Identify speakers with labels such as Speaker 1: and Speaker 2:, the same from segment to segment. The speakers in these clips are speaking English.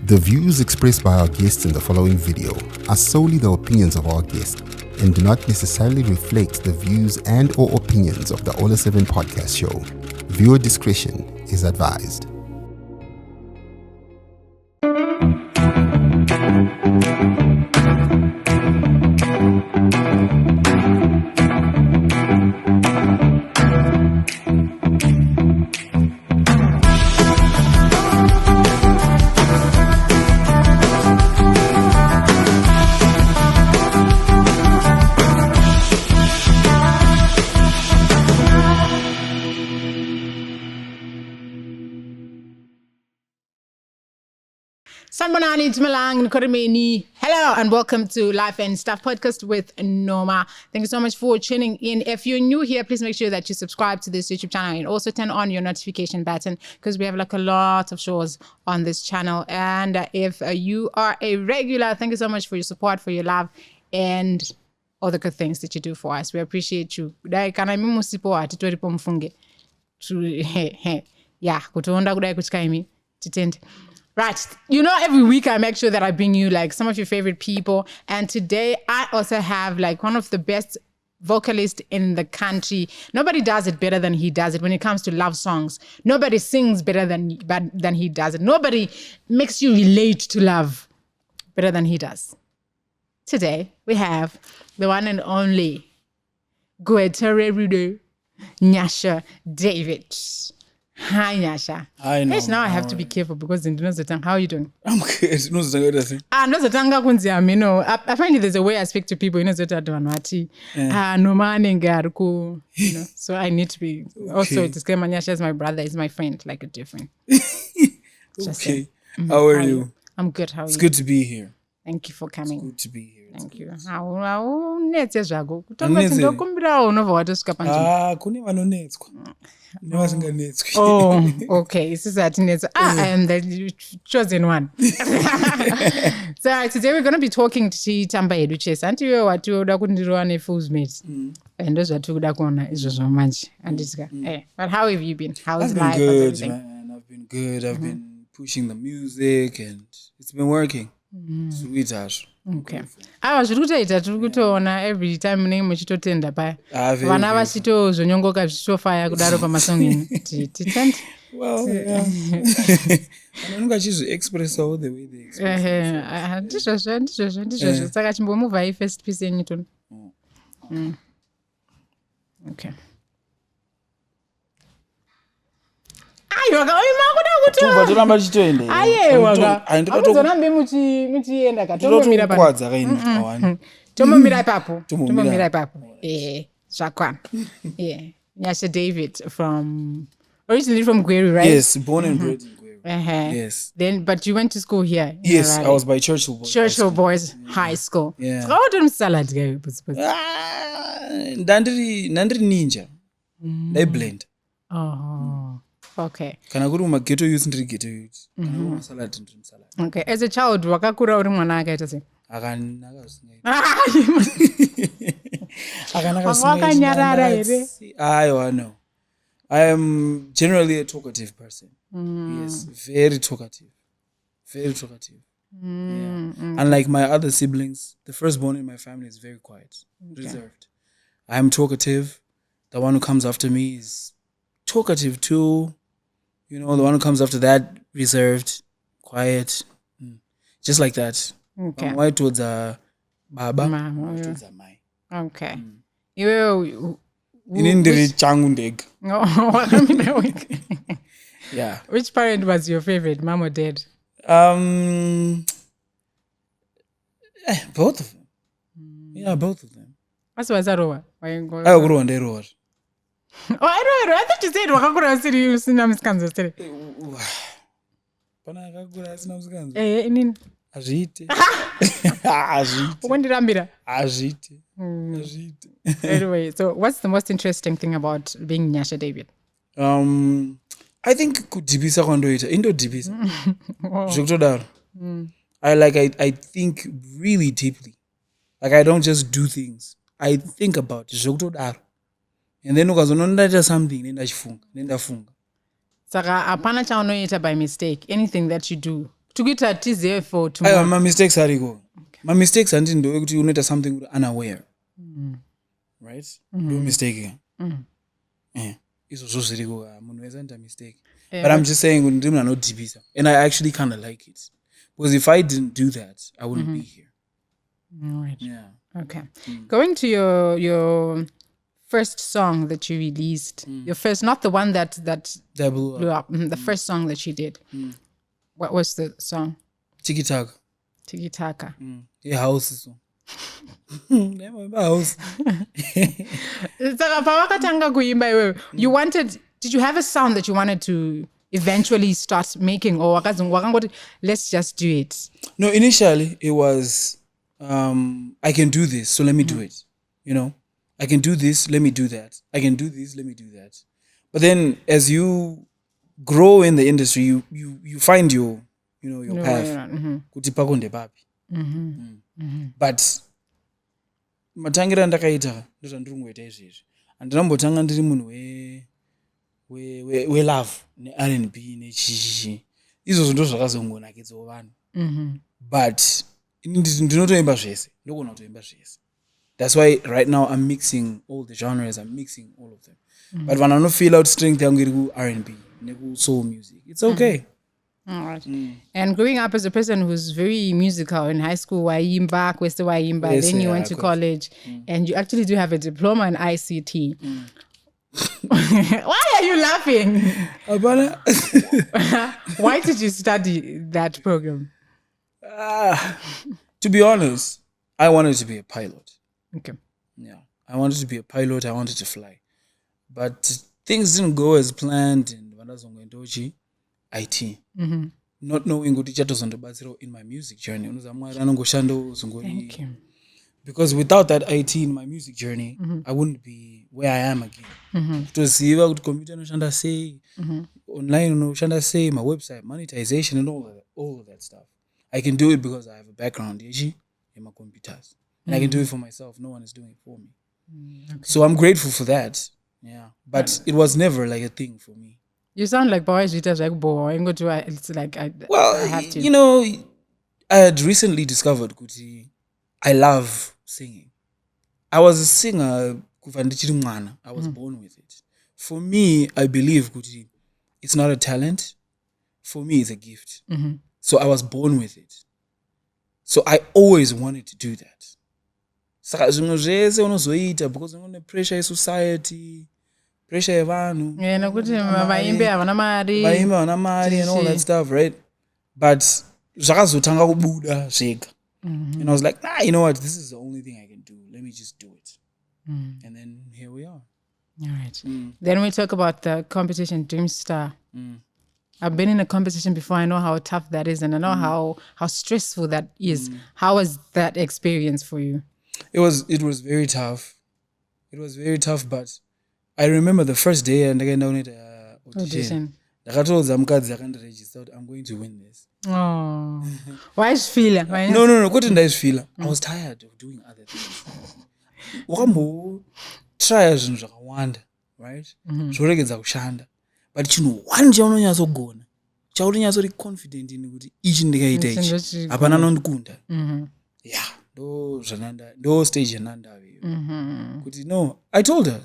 Speaker 1: The views expressed by our guests in the following video are solely the opinions of our guests and do not necessarily reflect the views and or opinions of the Ola 7 podcast show. Viewer discretion is advised.
Speaker 2: Sanbonani Jmalang Nkorimeni. Hello and welcome to Life and Stuff podcast with Noma. Thank you so much for tuning in. If you're new here, please make sure that you subscribe to this YouTube channel and also turn on your notification button because we have like a lot of shows on this channel. And if you are a regular, thank you so much for your support, for your love, and all the good things that you do for us. We appreciate you. Yeah, right. You know, every week I make sure that I bring you like some of your favorite people. And today I also have like one of the best vocalists in the country. Nobody does it better than he does it when it comes to love songs. Nobody sings better than he does it. Nobody makes you relate to love better than he does. Today we have the one and only Nyasha David. Hi, Nyasha.
Speaker 3: I know.
Speaker 2: Now I have to be careful because in Nozatang, how are you doing?
Speaker 3: I'm good. Nozatanga.
Speaker 2: Nozatanga kunziam, you know. Apparently there's a way I speak to people, you know, Nozatanga. Noma nengaruku, you know. So I need to be also disclaimer. Nyasha is my brother, he's my friend, like a different.
Speaker 3: Okay. How are you?
Speaker 2: I'm good. How are you?
Speaker 3: It's good to be here.
Speaker 2: Thank you for coming.
Speaker 3: It's good to be here.
Speaker 2: Thank you. How netse zvago. Kutamba tindokumbira unova watosvika panzvimbo.
Speaker 3: Kune vanonetswa.
Speaker 2: Oh, okay. This is I am the chosen one. So today we're going to be talking to Tamba Edu Chase. And you what you da kundirwa ne fools mates. And those are two da kona is so much. And it's but how have you been? How's life?
Speaker 3: Good, man. I've been good. I've been pushing the music and it's been working. Sweetheart.
Speaker 2: Okay. I was rooted every time name muchitotenda pa. Vana vasito zonyongoka zvichitofaya kudaro pamasongini. Titend.
Speaker 3: Well, yeah. Anonga chizo express all the way they express.
Speaker 2: Ndizvo. Saka chimbomuvai first piece yenyu. Okay.
Speaker 3: Toramba chitoende.
Speaker 2: Azorambe muchienda katomomira
Speaker 3: papo.
Speaker 2: Tomomira ipapo. Zvakwana. Nyasha David originally from Gweru, right?
Speaker 3: Yes, born and bred in Gweru. Yes.
Speaker 2: Then, but you went to school here.
Speaker 3: Yes, I was by Churchill
Speaker 2: Boys High School.
Speaker 3: Yeah.
Speaker 2: How do you salad go?
Speaker 3: Nandri ninja. They blend.
Speaker 2: Oh. Okay.
Speaker 3: Kana kuri mageto youth ndiri ghetto youth. Kana salad ndiri salad.
Speaker 2: Okay. As a child, wakakura uri mwana akaita sei?
Speaker 3: Akanaka singa.
Speaker 2: Wakanyarara here.
Speaker 3: I know. I am generally a talkative person. Yes, very talkative. Very talkative. Yeah. Unlike my other siblings, the firstborn in my family is very quiet, reserved. I am talkative. The one who comes after me is talkative too. You know, the one who comes after that, reserved, quiet, just like that.
Speaker 2: Okay.
Speaker 3: Why towards Baba, towards Mai.
Speaker 2: Okay. You
Speaker 3: changu ndeg. Yeah.
Speaker 2: Which parent was your favorite, mom or dad?
Speaker 3: Both of them. Yeah, both of them.
Speaker 2: What was that over?
Speaker 3: I grew on the road.
Speaker 2: I thought you said wakakura serious in Amskanzo.
Speaker 3: Pana akakura asina musikanzwa.
Speaker 2: Inini.
Speaker 3: Azviite. Azviite.
Speaker 2: Anyway, so what's the most interesting thing about being Nyasha David?
Speaker 3: I think kudhibisa kwandoita indodhibisa. Zvekutodaro. I think really deeply. Like I don't just do things. I think about zvekutodaro. And then ukazonondaita something nendafunga.
Speaker 2: Saka apana chaunoita by mistake. Anything that you do. Tukuita tizive for tomorrow.
Speaker 3: My mistakes ariko. My mistakes anditi ndo ekuti unoita something unaware. Right? Do mistake. Izvo zviriko munhu wese anoita mistake. But I'm just saying kuti ndiri anodhibisa. And I actually kind of like it. Because if I didn't do that, I wouldn't be here.
Speaker 2: All right.
Speaker 3: Yeah.
Speaker 2: Okay. Going to your first song that you released, your first, not the one that blew up, the first song that you did. What was the song?
Speaker 3: Tiki Taka.
Speaker 2: Tiki Taka.
Speaker 3: Yeah, house song. House.
Speaker 2: You wanted, did you have a sound that you wanted to eventually start making, or let's just do it?
Speaker 3: No, initially it was I can do this, so let me do it. You know, I can do this, let me do that. I can do this, let me do that. But then as you grow in the industry, you find your path. Kuti pako ndepapi. But matangira ndakaita ndozvandiri kungoita izvezvi. Andinambotanga ndiri munhu we love ne R&B ne chichi. Izvo ndo zvakazongonakidzawo vanhu. But ndinotoimba zvese. Ndogona kutoimba zvese. That's why right now I'm mixing all the genres. I'm mixing all of them. But when I don't feel out strength, I'm going to go R&B, soul music. It's okay.
Speaker 2: All right. And growing up as a person who's very musical in high school, Waimba, Kwesta Waimba,
Speaker 3: Yes,
Speaker 2: then you
Speaker 3: yeah,
Speaker 2: went to
Speaker 3: of course.
Speaker 2: college, and you actually do have a diploma in ICT. Why are you laughing? Why did you study that program?
Speaker 3: To be honest, I wanted to be a pilot.
Speaker 2: Okay.
Speaker 3: Yeah, I wanted to be a pilot. I wanted to fly. But things didn't go as planned, and vandazongoendochi IT. Not knowing what chatozondobatsira in my music journey.
Speaker 2: Thank you.
Speaker 3: Because without that IT in my music journey, I wouldn't be where I am again. Kutoziva kuti computer inoshanda sei, online inoshanda sei, my website, monetization, and all of that stuff. I can do it because I have a background in my computers. And I can do it for myself. No one is doing it for me. Okay. So I'm grateful for that. Yeah. But it was never like a thing for me.
Speaker 2: You sound like boys. It's like I have to.
Speaker 3: You know, I had recently discovered kuti I love singing. I was a singer. I was born with it. For me, I believe kuti it's not a talent. For me, it's a gift. So I was born with it. So I always wanted to do that. Saka zvimwe zvese unozoita because une pressure society, pressure yevanhu.
Speaker 2: Yeah, nokuti vaimbe havana mari.
Speaker 3: And all that stuff, right? But zvakazotanga kubuda zvega. And I was like, you know what? This is the only thing I can do. Let me just do it. And then here we are.
Speaker 2: All right. Then we talk about the competition, Dream Star. I've been in a competition before. I know how tough that is, and I know how stressful that is. How was that experience for you?
Speaker 3: It was very tough. It was very tough, but I remember the first day and again down at audition. I'm going to win this.
Speaker 2: Oh, why is feel?
Speaker 3: No. What did I feel? I was tired of doing other things. Try zvinhu zvakawanda, right? Zvoregedza kushanda. But one chaunonyazogona. Chaunonyazori confident in kuti ichi ndikaita ichi. Hapana nondikunda. Yeah. No stage yananda. No, I told her,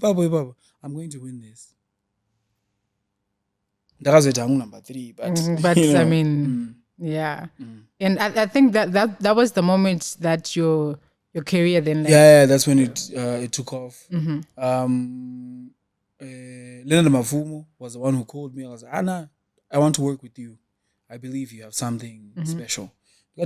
Speaker 3: Papa, I'm going to win this. I'm number 3, but
Speaker 2: I mean, yeah. And I think that was the moment that your career then.
Speaker 3: Yeah, that's when it took off. Leonard Mafumo was the one who called me. I was like, Anna, I want to work with you. I believe you have something special. I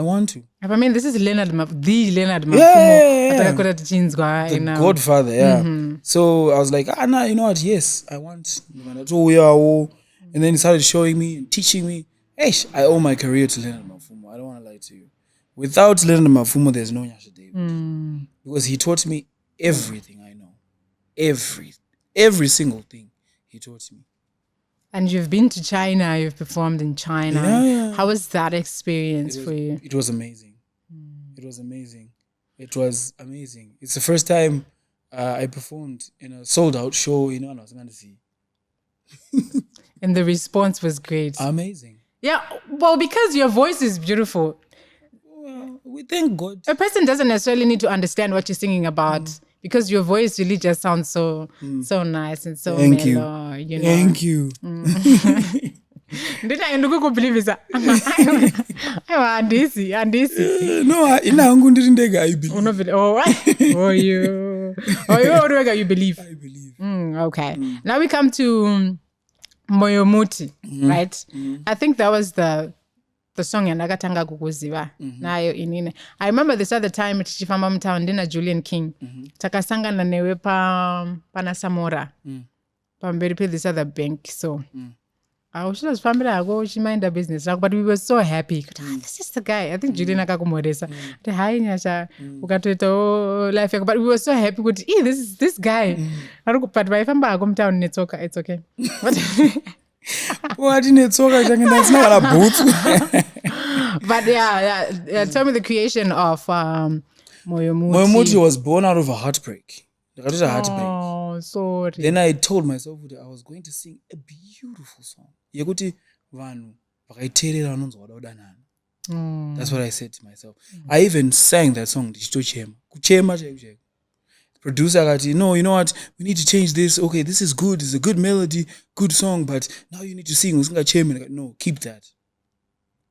Speaker 3: want to.
Speaker 2: I mean, this is the Leonard Mafumo.
Speaker 3: Yeah. The Godfather, yeah. So I was like, Anna, you know what? Yes, I want. And then he started showing me and teaching me. Hey, I owe my career to Leonard Mafumo. I don't want to lie to you. Without Leonard Mafumo, there's no Nyasha David. Because he taught me everything I know. Every single thing he taught me.
Speaker 2: And you've been to China, you've performed in China.
Speaker 3: Yeah.
Speaker 2: How was that experience for you?
Speaker 3: It was amazing. It was amazing. It was amazing. It's the first time I performed in a sold-out show in Anasangandisi.
Speaker 2: And the response was great.
Speaker 3: Amazing.
Speaker 2: Yeah, well, because your voice is beautiful.
Speaker 3: Well, we thank God.
Speaker 2: A person doesn't necessarily need to understand what you're singing about because your voice really just sounds so nice and so
Speaker 3: Thank
Speaker 2: mellow, you know.
Speaker 3: Thank you.
Speaker 2: Did I believe it? Andisi.
Speaker 3: No, inangu ndindega I believe.
Speaker 2: Oh, you believe.
Speaker 3: I believe.
Speaker 2: Okay. Now we come to Muti, right? I think that was the song Yanakatanga Kukuziva. Nayo inine. I remember this other time at Chifamam Town dinner Julian King. Takasanga na newe pana Samora. Pamberi this other bank. So I was just family, I go, she mind her business. But we were so happy. This is the guy. I think Julian Akakumoresa. Hi Nyasha. Life. But we were so happy. This is this guy. But if I'm back home town, it's okay.
Speaker 3: What in it's okay? That's not a boot.
Speaker 2: But yeah. Tell me the creation of Moyo Muti.
Speaker 3: Moyo Muti was born out of a heartbreak. It was a heartbreak.
Speaker 2: Oh, sorry.
Speaker 3: Then I told myself that I was going to sing a beautiful song. Yekuti vanhu vakaiteerera vanonzi vada kudanana. That's what I said to myself. I even sang that song ndichitochema. Kuchema chaiko. Producer akati, no, you know what? We need to change this. Okay, this is good. It's a good melody, good song, but now you need to sing. Usingachema. No, keep that.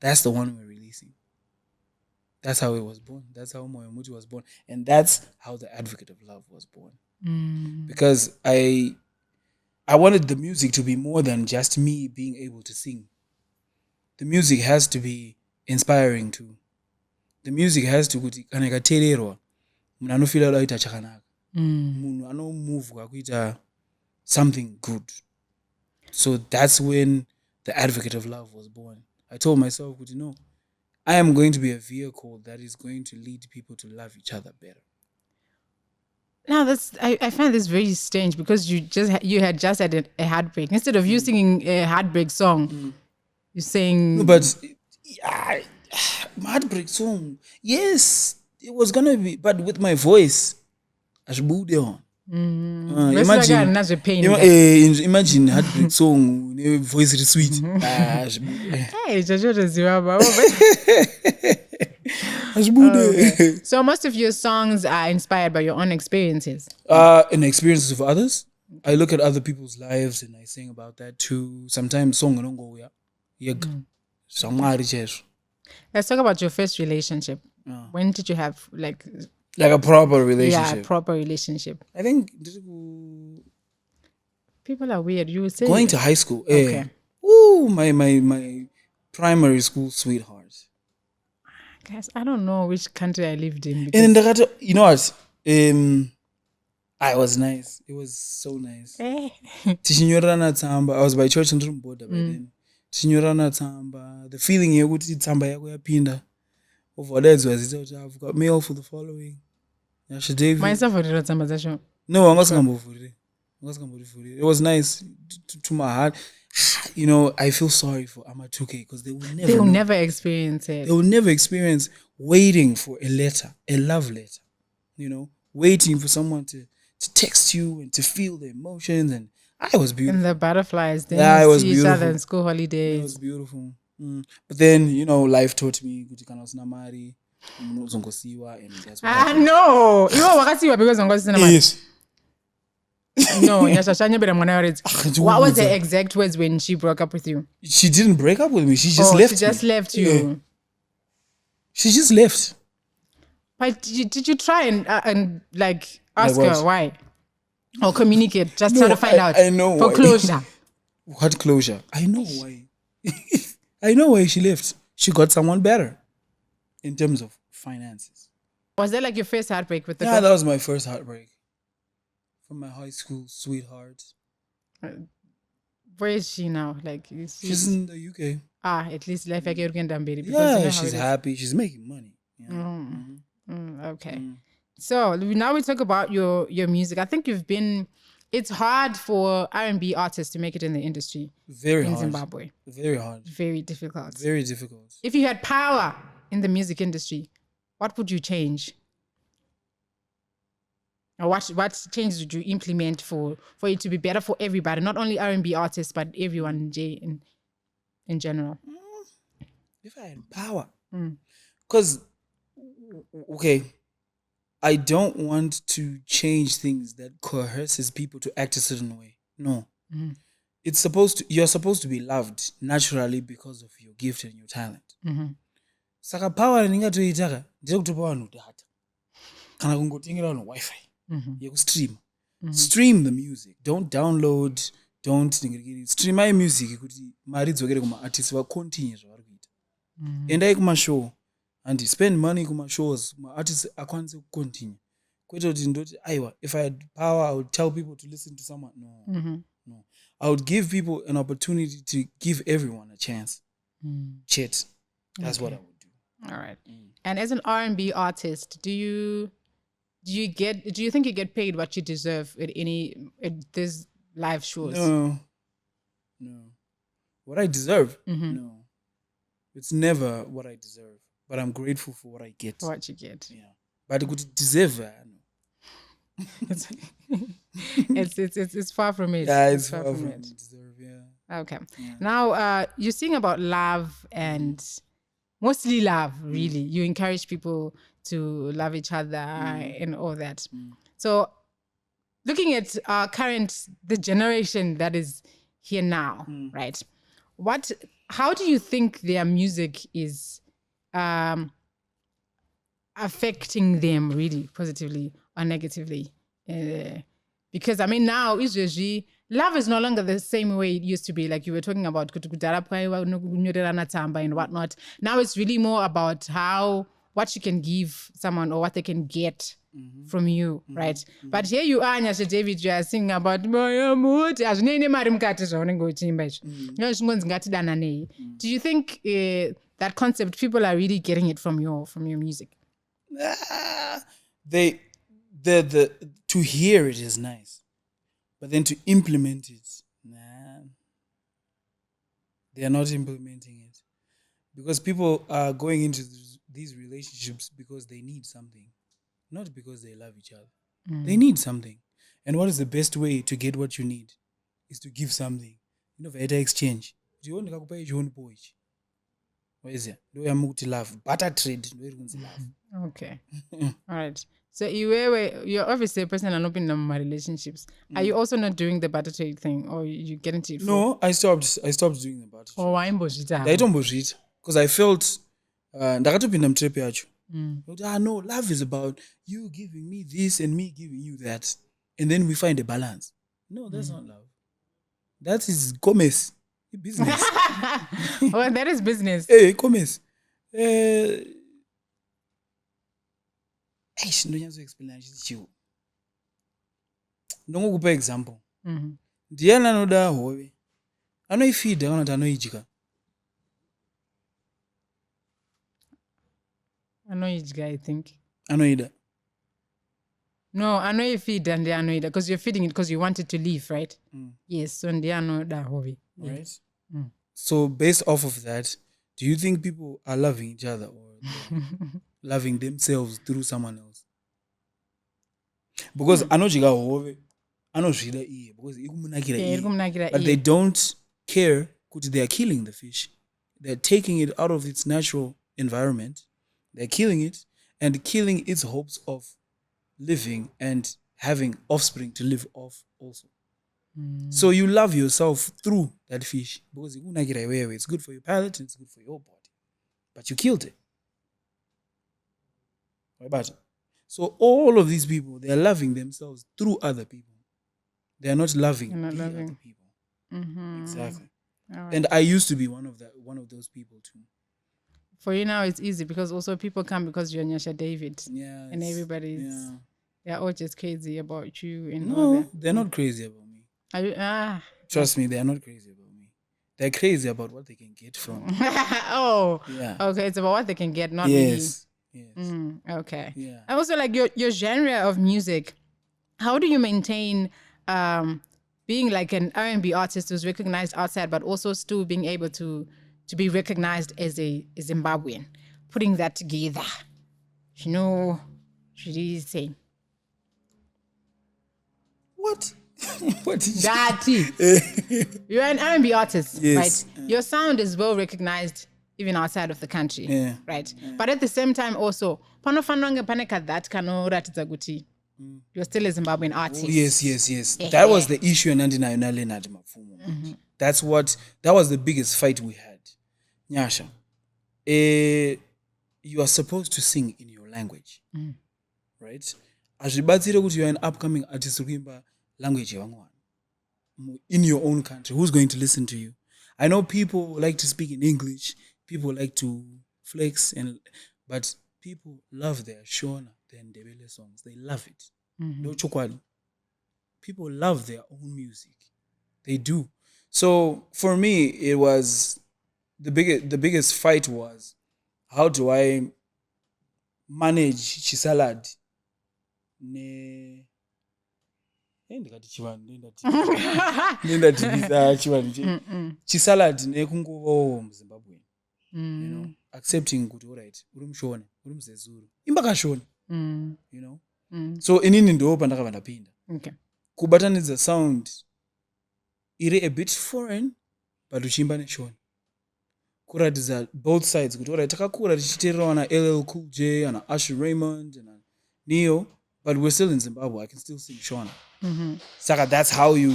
Speaker 3: That's the one we're releasing. That's how it was born. That's how Moyo Muti was born. And that's how The Advocate of Love was born. Because I wanted the music to be more than just me being able to sing. The music has to be inspiring too. The music has to kuti kana ikateererwa munhu anofila kuita chakanaka. Munhu anomove kuita something good. So that's when The Advocate of Love was born. I told myself, no, I am going to be a vehicle that is going to lead people to love each other better.
Speaker 2: Now I find this very strange because you had just had a heartbreak. Instead of you singing a heartbreak song, you're saying.
Speaker 3: No, but heartbreak song, yes, it was gonna be, but with my voice, I should move on. Imagine heartbreak song, voice is sweet.
Speaker 2: Hey, so most of your songs are inspired by your own experiences.
Speaker 3: And experiences of others. I look at other people's lives and I sing about that too. Sometimes song don't go
Speaker 2: Let's talk about your first relationship. When did you have like
Speaker 3: a proper relationship?
Speaker 2: Yeah, proper relationship.
Speaker 3: I think
Speaker 2: people are weird. You say
Speaker 3: going to high school.
Speaker 2: Okay.
Speaker 3: Ooh, my primary school sweetheart.
Speaker 2: Guys, I don't know which country I lived in.
Speaker 3: And then you know what? I was nice. It was so nice. Tichinyorana tsamba. I was by church in Rumboda by then. Tichinyorana tsamba. The feeling yekuti tsamba yako yapinda. Over that was it. I've got mail for the following. Nyasha David.
Speaker 2: Myself for the tsamba zasho.
Speaker 3: No, I'm not for it. It was nice to my heart. You know, I feel sorry for Ama2K because they will never
Speaker 2: experience it.
Speaker 3: They will never experience waiting for a letter, a love letter. You know, waiting for someone to text you and to feel the emotions. And I was beautiful.
Speaker 2: And the butterflies. Then
Speaker 3: it was
Speaker 2: see
Speaker 3: beautiful.
Speaker 2: Each other in school holidays.
Speaker 3: It was beautiful. But then, you know, life taught me kuti kana usina mari unozongosiwa, and that's what
Speaker 2: no. You are wakasiwa because ungosina mari.
Speaker 3: Yes.
Speaker 2: No, what was the exact words when she broke up with you?
Speaker 3: She didn't break up with me. She just left.
Speaker 2: She just left you.
Speaker 3: Yeah. She just left.
Speaker 2: But did you try and like ask her why? Or communicate? Just try to find out.
Speaker 3: I know
Speaker 2: for
Speaker 3: why.
Speaker 2: Closure.
Speaker 3: What closure? I know why. I know why she left. She got someone better in terms of finances.
Speaker 2: Was that like your first heartbreak with the girl?
Speaker 3: Yeah, that was my first heartbreak. From my high school sweetheart.
Speaker 2: Where is she now? Like,
Speaker 3: She's in the UK.
Speaker 2: At least life like Damberi.
Speaker 3: Yeah, she's happy. She's making money. Yeah.
Speaker 2: Okay. So now we talk about your music. I think it's hard for R&B artists to make it in the industry.
Speaker 3: Very
Speaker 2: in
Speaker 3: hard.
Speaker 2: Zimbabwe.
Speaker 3: Very hard.
Speaker 2: Very difficult.
Speaker 3: Very difficult.
Speaker 2: If you had power in the music industry, what would you change? Or what changes would you implement for it to be better for everybody, not only R&B artists, but everyone in general?
Speaker 3: If I had power. Because, okay, I don't want to change things that coerces people to act a certain way. No. You're supposed to be loved naturally because of your gift and your talent. Saka power ndingatoitaka ndekutopa vanhu data kana kungotengera vanhu wifi yekustreama. Stream the music. Don't download. Don't stream my music kuti mari dzokere kuma artists va continue zvavari kuita. Endai kuma show and spend money kuma shows ma artists akwanise continue. Kwete kuti ndoti aiwa, if I had power I would tell people to listen to someone. No. No. I would give people an opportunity to give everyone a chance. Shit. That's what I would do.
Speaker 2: All right. And as an R&B artist, do you think you get paid what you deserve at these live shows?
Speaker 3: No. What I deserve? No. It's never what I deserve. But I'm grateful for what I get.
Speaker 2: What you get.
Speaker 3: Yeah. But it could deserve no.
Speaker 2: It's far from it.
Speaker 3: Yeah, it's far from it. Deserve, yeah.
Speaker 2: Okay. Yeah. Now you sing about love and mostly love, really. You encourage people to love each other and all that. So looking at the generation that is here now, right? How do you think their music is affecting them really positively or negatively? Because I mean now love is no longer the same way it used to be. Like you were talking about and whatnot. Now it's really more about what you can give someone or what they can get from you, right? But here you are, Nyasha David, you are singing about Muti. Do you think that concept, people are really getting it from your music?
Speaker 3: To hear it is nice, but then to implement it, they are not implementing it, because people are going into these relationships because they need something, not because they love each other. They need something, and what is the best way to get what you need is to give something. Veta exchange. What is it? Do you Muti love? Barter trade. Love.
Speaker 2: Okay. All right. So you're obviously a person and not in my relationships. Are you also not doing the barter trade thing, or you get into it?
Speaker 3: No, I stopped doing the barter trade.
Speaker 2: Oh, why imbozita?
Speaker 3: Because I felt ndakatopinda mutrepe yacho. No, love is about you giving me this and me giving you that, and then we find a balance. No, that's not love. That is commerce. Business.
Speaker 2: Well, that is business.
Speaker 3: Hey, commerce. Ndonyazo explain chichiwo. Ndongokupa example. Ndiyani anoda hove. Anoifeeda kana kuti anoidya.
Speaker 2: Anoidya, I think.
Speaker 3: Anoida.
Speaker 2: No, anoifeeda and anoida, because you're feeding it because you want it to live, right? Yes, so ndiyani anoda hove.
Speaker 3: Right. So based off of that, do you think people are loving each other or loving themselves through someone else? Because anojika hove, anozvida iye because ikumunakira iye, but they don't care kuti they are killing the fish. They're taking it out of its natural environment. They're killing it and killing its hopes of living and having offspring to live off also. So you love yourself through that fish because it's good for your palate and it's good for your body. But you killed it. What about it? So all of these people, they are loving themselves through other people. They are not loving other people. Exactly. Right. And I used to be one of those people too.
Speaker 2: For you now, it's easy because also people come because you're Nyasha David.
Speaker 3: Yeah.
Speaker 2: And they're all just crazy about you and
Speaker 3: no,
Speaker 2: all that.
Speaker 3: They're not crazy about me.
Speaker 2: Are you,
Speaker 3: Trust me, they are not crazy about me. They're crazy about what they can get from me.
Speaker 2: Oh,
Speaker 3: Yeah.
Speaker 2: okay. It's about what they can get, not
Speaker 3: Yes.
Speaker 2: really. Okay.
Speaker 3: Yeah.
Speaker 2: And also, like your genre of music, how do you maintain being like an R&B artist who's recognized outside, but also still being able to be recognized as a Zimbabwean? Putting that together, you know, really saying
Speaker 3: What? What did you...
Speaker 2: that you're an R&B artist,
Speaker 3: Yes.
Speaker 2: right? Your sound is well recognized even outside of the country,
Speaker 3: Yeah.
Speaker 2: right? But at the same time, also, panofanonge paneka that kanoratidza kuti you're still a Zimbabwean artist.
Speaker 3: Oh, yes. That was the issue in 1999. That was the biggest fight we had. Nyasha, you are supposed to sing in your language, right? Azvibatsire kuti you're an upcoming artist kuimba language yevamwe in your own country. Who's going to listen to you? I know people like to speak in English. People like to flex, but people love their Shona, their Ndebele songs. They love it. No chokwadi. People love their own music. They do. So for me, it was the biggest fight was how do I manage Chisalad? Chisalad nekungovawo muZimbabwe. You know, accepting kuti alright, uri mushona, uri muzezuru. Imba kashona. You know? So inini ndo pandakava ndapinda.
Speaker 2: Okay.
Speaker 3: Kubatanidza sound iri a bit foreign but uchimba neshona. Kuratidza both sides kuti alright takakura tichiteererawo na LL Cool J and Usher Raymond and Neo, but we're still in Zimbabwe. I can still sing Shona. Saka, that's how we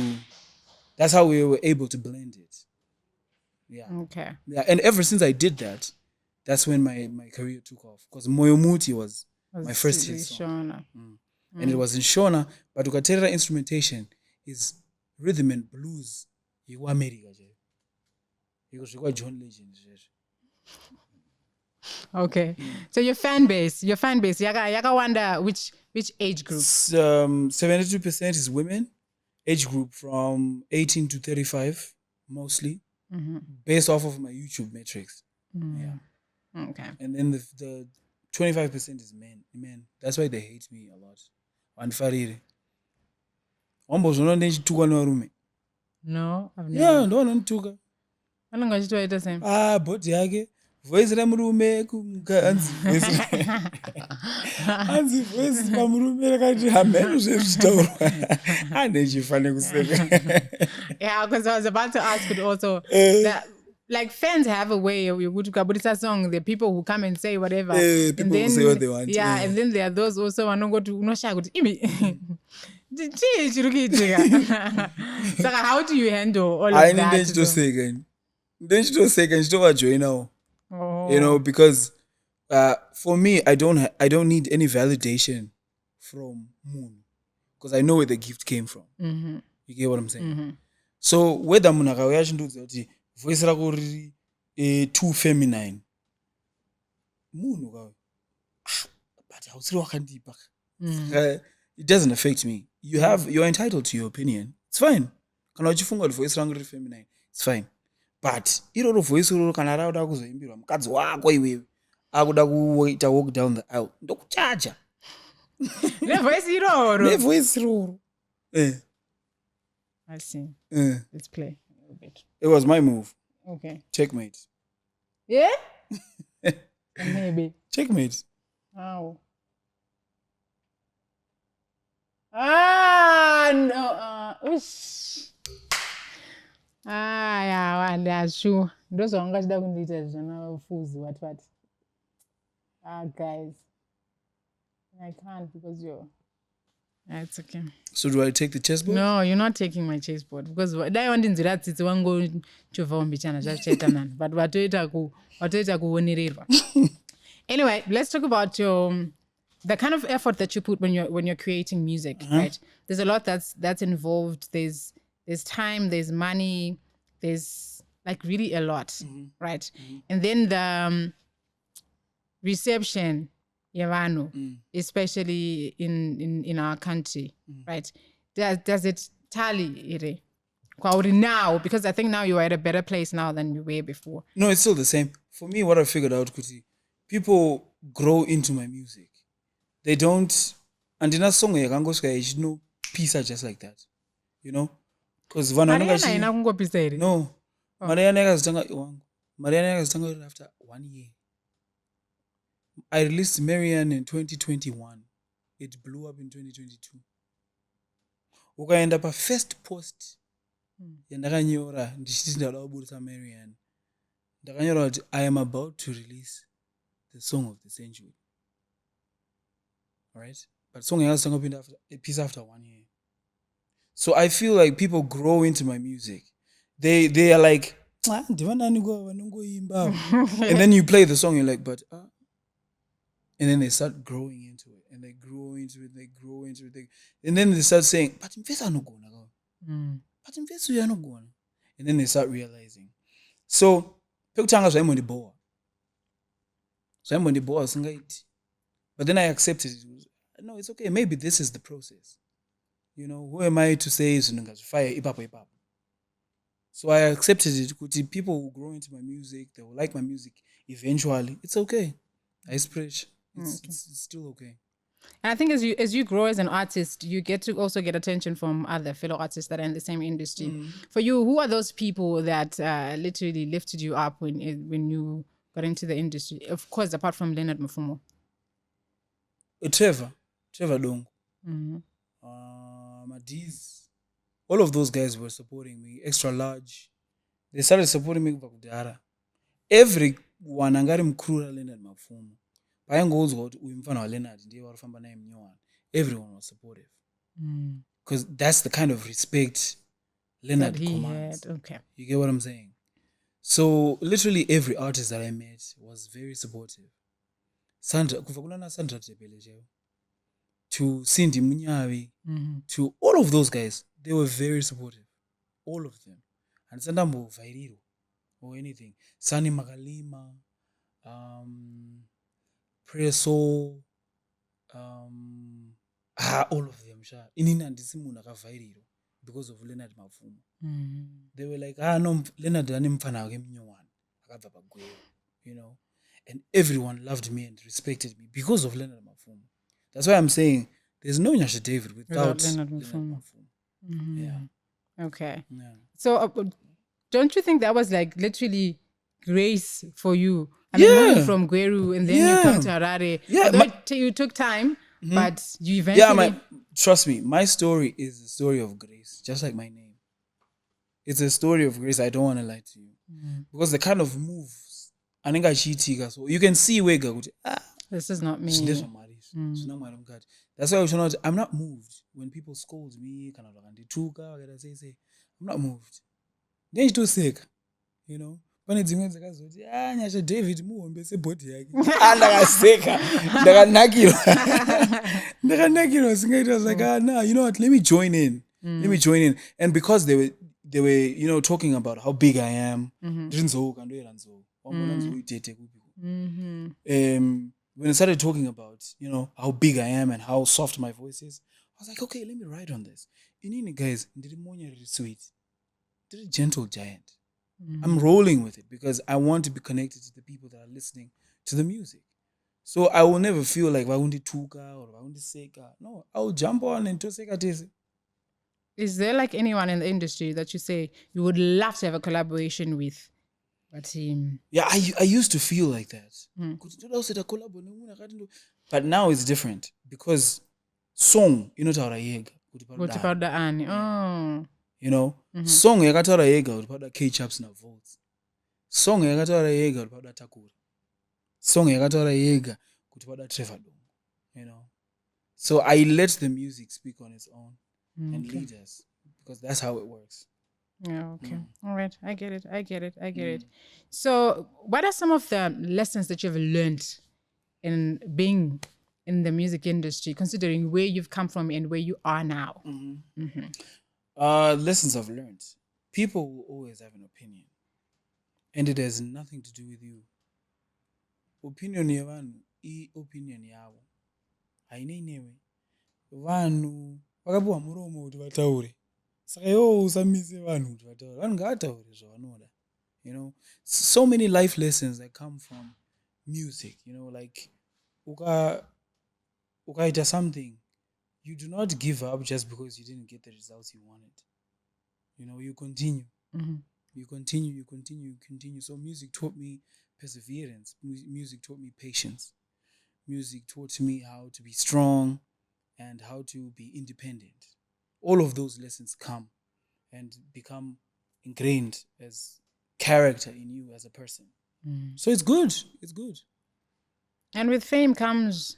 Speaker 3: were able to blend it. Yeah.
Speaker 2: Okay.
Speaker 3: Yeah, and ever since I did that, that's when my career took off. Because Muti was my first hit song. And it was in Shona, but ukateerera instrumentation is rhythm and blues. You America. Because you John Legend.
Speaker 2: Okay. So your fan base, yaga wonder which age group?
Speaker 3: 72% is women. Age group from 18 to 35, mostly. Based off of my YouTube metrics. Yeah.
Speaker 2: Okay.
Speaker 3: And then the 25% is men. That's why they hate me a lot. And Fariri.
Speaker 2: No, I've never.
Speaker 3: Yeah, no, ntuka.
Speaker 2: Anongachitoita same.
Speaker 3: Body yake. Voice ramurume kumkanzi. Anzi voice ramurume rakati hameno zvezvitaurwa. Anechifane kuseka.
Speaker 2: Yeah, because I was about to ask it also that like fans have a way of ukabudisa song. There are people who come and say whatever.
Speaker 3: People
Speaker 2: and then,
Speaker 3: who say what they want.
Speaker 2: Yeah, and then there are those also who go to unosha kuti imi. So how do you handle all of that?
Speaker 3: I need to say again. Then she don't say again. She don't join now. You know, because for me, I don't need any validation from Moon, because I know where the gift came from. You get what I'm saying? So whether munakauya chindudza kuti voice rako riri too feminine, Moon ukauya, but hausiri wakandipa. It doesn't affect me. You're entitled to your opinion. It's fine. Kana uchifunga kuti voice rangu riri feminine, it's fine. But iroro voice roro kana rauda kuzoimbirwa mukadzi wako iwewe akuda kuita walk down the aisle ndokuchacha
Speaker 2: voice iroro I see. Let's play a little bit.
Speaker 3: It was my move.
Speaker 2: Okay.
Speaker 3: Checkmate.
Speaker 2: Yeah. Maybe.
Speaker 3: Checkmate.
Speaker 2: Oh. No. Yeah, that's true. Those are guys that we need to fools. What? Guys, I can't because you're. It's okay.
Speaker 3: So do I take the chessboard?
Speaker 2: No, you're not taking my chessboard because I want in that it's one go to vombichana just chetanan. But watoita kuonirirwa. Anyway, let's talk about the kind of effort that you put when you're creating music, right? There's a lot that's involved. There's time, there's money, there's like really a lot, right? And then the reception, Yavano, especially in our country, right? Does it tally ire now, because I think now you are at a better place now than you were before.
Speaker 3: No, it's still the same. For me, what I figured out, Kuti, people grow into my music. They don't. And in a song, no piece are just like that. You know? Because
Speaker 2: Mariana
Speaker 3: no. Mariana after 1 year. I released Marianne in 2021. It blew up in 2022. Ukaenda pa first post yandakanyora ndichiti ndada kuburisa Marianne. Ndakanyora kuti I am about to release the song of the century. Alright? But song yakasanga after a piece after 1 year. So I feel like people grow into my music. They are like, and then you play the song, you're like, but and then they start growing into it, and they grow into it, they grow into it, and then they start saying, but in face I'm not going. But in face you're not going. And then they start realizing. So pekutanga zvaimwe ndiboa. Zvaimwe ndiboa singaiti. But then I accepted it. No, it's okay. Maybe this is the process. You know, who am I to say fire ipapo? So I accepted it. People will grow into my music. They will like my music eventually. It's okay. I spread. It's still okay.
Speaker 2: And I think as you grow as an artist, you get to also get attention from other fellow artists that are in the same industry. For you, who are those people that literally lifted you up when you got into the industry? Of course, apart from Leonard Mfumo.
Speaker 3: Trevor Dong. Madiz. All of those guys were supporting me. Extra Large. They started supporting me pakudara. Everyone angari mkrura Leonard Mfumo. Everyone was supportive. Because that's the kind of respect Leonard commands.
Speaker 2: Okay.
Speaker 3: You get what I'm saying? So literally every artist that I met was very supportive. Sandra Tebele, to Cindy Munyawi, to all of those guys, they were very supportive. All of them. And Sandambo Vairiro or anything. Sani Magalima, Preso, all of them. Inina ndisimuna kavairiro because of Leonard Mfumo. They were like, no, Leonard animfana gemnyowan. You know, and everyone loved me and respected me because of Leonard Mfumo. That's why I'm saying there's no Nyasha David without Leonard Mfumo. Yeah.
Speaker 2: Okay.
Speaker 3: Yeah.
Speaker 2: So don't you think that was like literally grace for you? I mean, moving from Gweru and then you come to Harare.
Speaker 3: Yeah.
Speaker 2: You took time, but you eventually...
Speaker 3: Yeah, trust me, my story is a story of grace, just like my name. It's a story of grace. I don't want to lie to you. Because the kind of moves, I think I cheated. So you can see where
Speaker 2: this is not me.
Speaker 3: That's why I'm not moved when people scold me. I'm not moved. Then you too sick, you know. When it's Nyasha David muombe sebody yake. Ndakaseka. Ndakanakirwa singaita was like, nah, you know what? Let me join in. And because they were, you know, talking about how big I am. When I started talking about, you know, how big I am and how soft my voice is, I was like, okay, let me write on this. Inini guys, ndiri sweet. Ndiri gentle giant. I'm rolling with it because I want to be connected to the people that are listening to the music. So I will never feel like Vaundi Tuka or Vaundi Seka. No, I will jump on and to Seka Tese.
Speaker 2: Is there like anyone in the industry that you say you would love to have a collaboration with? But
Speaker 3: yeah, I used to feel like that. But now it's different because song, you know, you know, song yakataura yega uri pada K-Chaps na Volts. Song yakataura yega uri pada Takura. Song yakataura yega kuti pada Trevor Dong. You know. So I let the music speak on its own and lead us because that's how it works.
Speaker 2: Yeah, okay. All right. I get it. So what are some of the lessons that you've learned in being in the music industry, considering where you've come from and where you are now?
Speaker 3: Lessons I've learned. People will always have an opinion. And it has nothing to do with you. Opinion yavanhu, opinion yavo. Haina inewe. Vanhu vakapuwa muromo kuti vataure. saka yo usamise vanhu kuti vataura vanhu ngavataure zvavanoda, you know. So many life lessons that come from music, you know, like ukaita something, you do not give up just because you didn't get the results you wanted. You know, you continue. You continue. So music taught me perseverance. Music taught me patience. Music taught me how to be strong and how to be independent. All of those lessons come and become ingrained as character in you as a person. So it's good. It's good.
Speaker 2: And with fame comes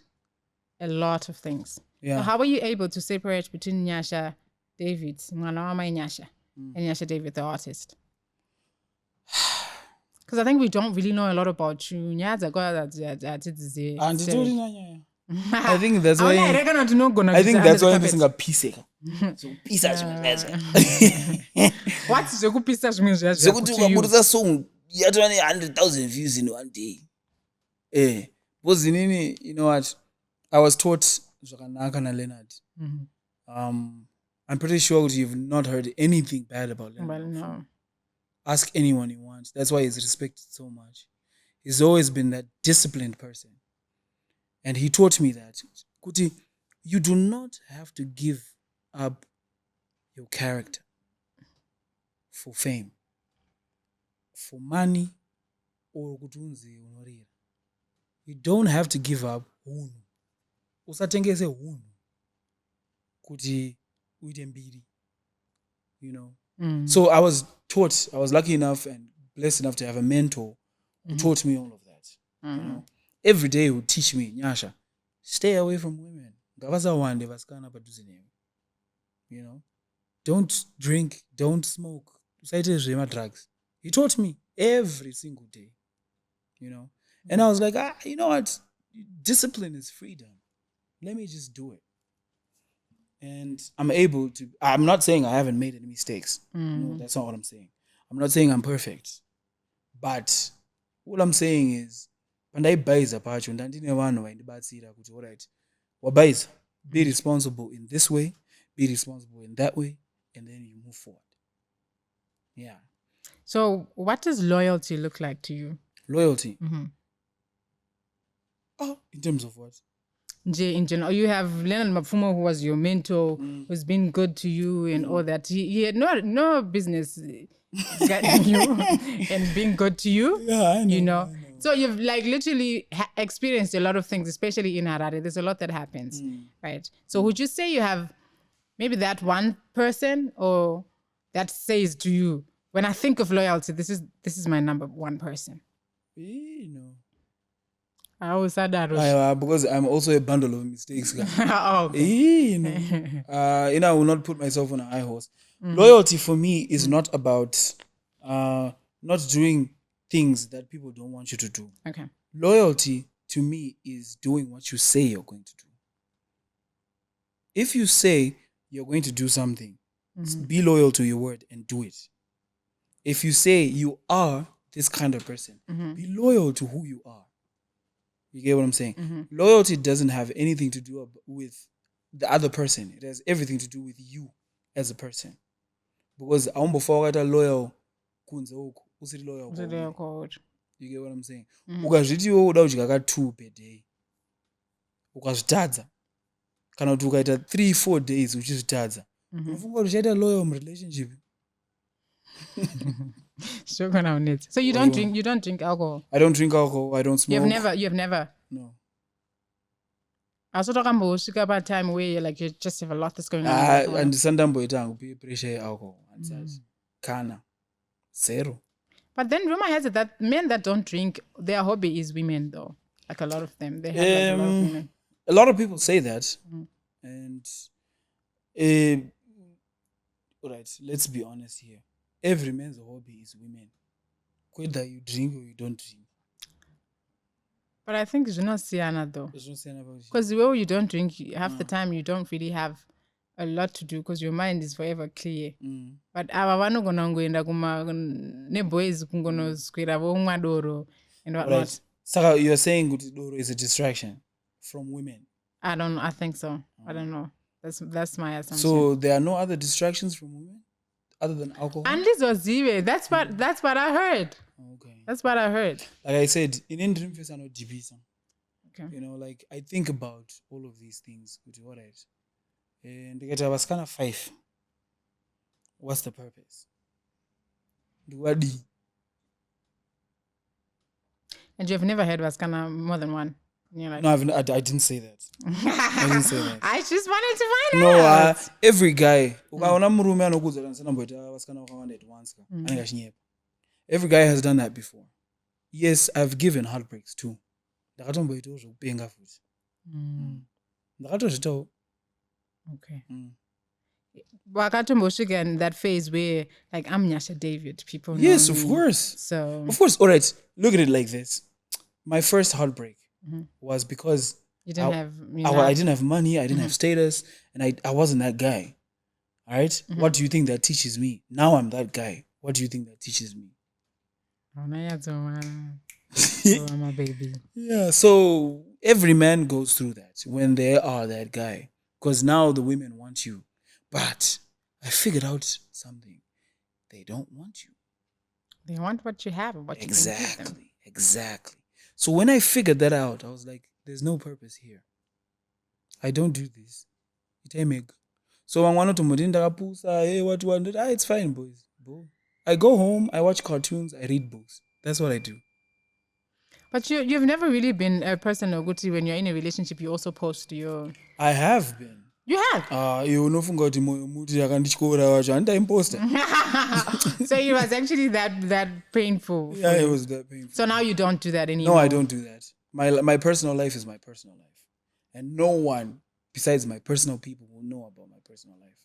Speaker 2: a lot of things.
Speaker 3: Yeah.
Speaker 2: So how were you able to separate between Nyasha David, Nyasha, and Nyasha David, the artist? Because I think we don't really know a lot about you.
Speaker 3: I think that's why. I think that's why I'm a piece. So piece as
Speaker 2: What's the good piece as music?
Speaker 3: So good to song. You had 100,000 views in one day. Was in any, you know what? I was taught Leonard. I'm pretty sure you've not heard anything bad about Leonard.
Speaker 2: Well, no.
Speaker 3: Ask anyone you want. That's why he's respected so much. He's always been that disciplined person. And he taught me that, Kuti, you do not have to give up your character for fame, for money, or kutunzi unorira. You don't have to give up hunu. Usatengese hunu. Kuti uite mbiri. You know. So I was taught, I was lucky enough and blessed enough to have a mentor who taught me all of that. You know. Every day he would teach me, Nyasha, stay away from women. You know. Don't drink, don't smoke. Drugs. He taught me every single day. You know. And I was like, you know what? Discipline is freedom. Let me just do it. And I'm able to, I'm not saying I haven't made any mistakes. No, that's not what I'm saying. I'm not saying I'm perfect. But what I'm saying is, when I buy a patch, when I didn't want to, all right, be responsible in this way, be responsible in that way, and then you move forward. Yeah.
Speaker 2: So what does loyalty look like to you?
Speaker 3: Loyalty? Oh, in terms of what?
Speaker 2: In general, you have Leonard Mapfumo, who was your mentor, who's been good to you and all that. He had no business getting you and being good to you.
Speaker 3: Yeah, I know.
Speaker 2: You know. So you've like literally experienced a lot of things, especially in Harare. There's a lot that happens, right? So would you say you have maybe that one person or that says to you, when I think of loyalty, this is my number one person?
Speaker 3: You know.
Speaker 2: I always said that.
Speaker 3: Because I'm also a bundle of mistakes.
Speaker 2: Oh, okay.
Speaker 3: You know, I will not put myself on a high horse. Loyalty for me is not about not doing things that people don't want you to do.
Speaker 2: Okay.
Speaker 3: Loyalty to me is doing what you say you're going to do. If you say you're going to do something, be loyal to your word and do it. If you say you are this kind of person, be loyal to who you are. You get what I'm saying? Loyalty doesn't have anything to do with the other person. It has everything to do with you as a person. Because I won't forget a loyal kunze usiri loyal. You get what I'm saying? Ukazviti wewe uda kudya ka 2 per day. Ukazvitadza. Kana kuti ukaita 3-4 days uchizvitadza. Unofunga kuti uchaita loyal relationship.
Speaker 2: So you don't drink alcohol?
Speaker 3: I don't drink alcohol. I don't smoke.
Speaker 2: You've never?
Speaker 3: No.
Speaker 2: I was talking about about time where you just have a lot that's going on.
Speaker 3: And sometimes I pressure alcohol and such. Kana. Zero.
Speaker 2: But then rumor has it that men that don't drink, their hobby is women though. Like a lot of them. They have a lot of women.
Speaker 3: A lot of people say that. And all right, let's be honest here. Every man's hobby is women. Whether you drink or you don't drink.
Speaker 2: But I think it's not Siana though.
Speaker 3: It's not Siana about
Speaker 2: because the way you don't drink, half the time you don't really have a lot to do because your mind is forever clear. But ava vanogonangoenda neboys kungonoswera vomwa doro and whatnot. Right.
Speaker 3: So you're saying doro is a distraction from women?
Speaker 2: I think so. I don't know. That's my assumption.
Speaker 3: So there are no other distractions from women other than alcohol?
Speaker 2: Unless wazive. That's what I heard.
Speaker 3: Okay.
Speaker 2: That's what I heard.
Speaker 3: Like I said, in dream face I know DB.
Speaker 2: Okay.
Speaker 3: You know, like I think about all of these things. All right. And they get I was kind of 5. What's the purpose?
Speaker 2: And you've never heard Waskana more than one?
Speaker 3: No, I didn't say that. I didn't say that.
Speaker 2: I just wanted to find
Speaker 3: No,
Speaker 2: out.
Speaker 3: every guy. Every guy has done that before. Yes, I've given heartbreaks too.
Speaker 2: Okay. Wakatomboshika in that phase where, like, I'm Nyasha David. People know
Speaker 3: Yes,
Speaker 2: me.
Speaker 3: of course.
Speaker 2: So,
Speaker 3: of course. All right. Look at it like this. My first heartbreak was because
Speaker 2: you didn't have,
Speaker 3: I didn't have money. I didn't have status, and I wasn't that guy. All right. What do you think that teaches me? Now I'm that guy. What do you think that teaches me?
Speaker 2: Oh, my baby.
Speaker 3: Yeah. So every man goes through that when they are that guy, because now the women want you. But I figured out something. They don't want you.
Speaker 2: They want what you have and what you can give them.
Speaker 3: Exactly. So when I figured that out, I was like, there's no purpose here. I don't do this. So I wanted to it's fine, boys. I go home, I watch cartoons, I read books. That's what I do.
Speaker 2: But you've never really been a person, Oguti, when you're in a relationship, you also post your...
Speaker 3: I have been.
Speaker 2: You have?
Speaker 3: You know, Muti imposter.
Speaker 2: So it was actually that painful.
Speaker 3: Yeah, it was that painful.
Speaker 2: So now you don't do that anymore?
Speaker 3: No, I don't do that. My personal life is my personal life. And no one besides my personal people will know about my personal life.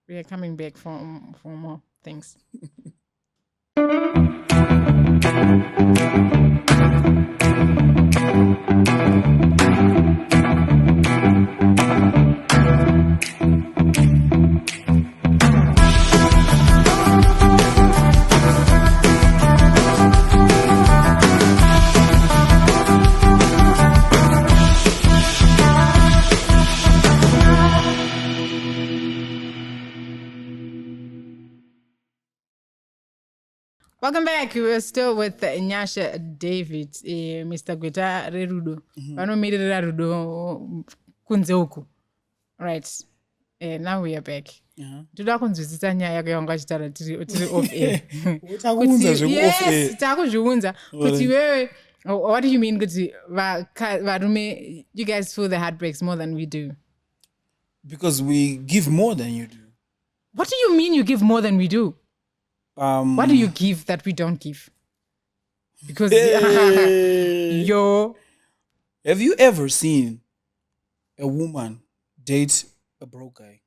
Speaker 2: We are coming back for more things. Welcome back. We're still with Nyasha David, Mr. Gweta Rerudo. Vanomirira Rudo kunzeuku. Right. Now we are back. Toda kunzwisisa nyaya yako yanga chitara tiri off air. Yes, takuzviunza kuti wewe what do you mean kuti varume you guys feel the heartbreaks more than we do?
Speaker 3: Because we give more than you do.
Speaker 2: What do you mean you give more than we do? What do you give that we don't give? Because
Speaker 3: have you ever seen a woman date a broke guy?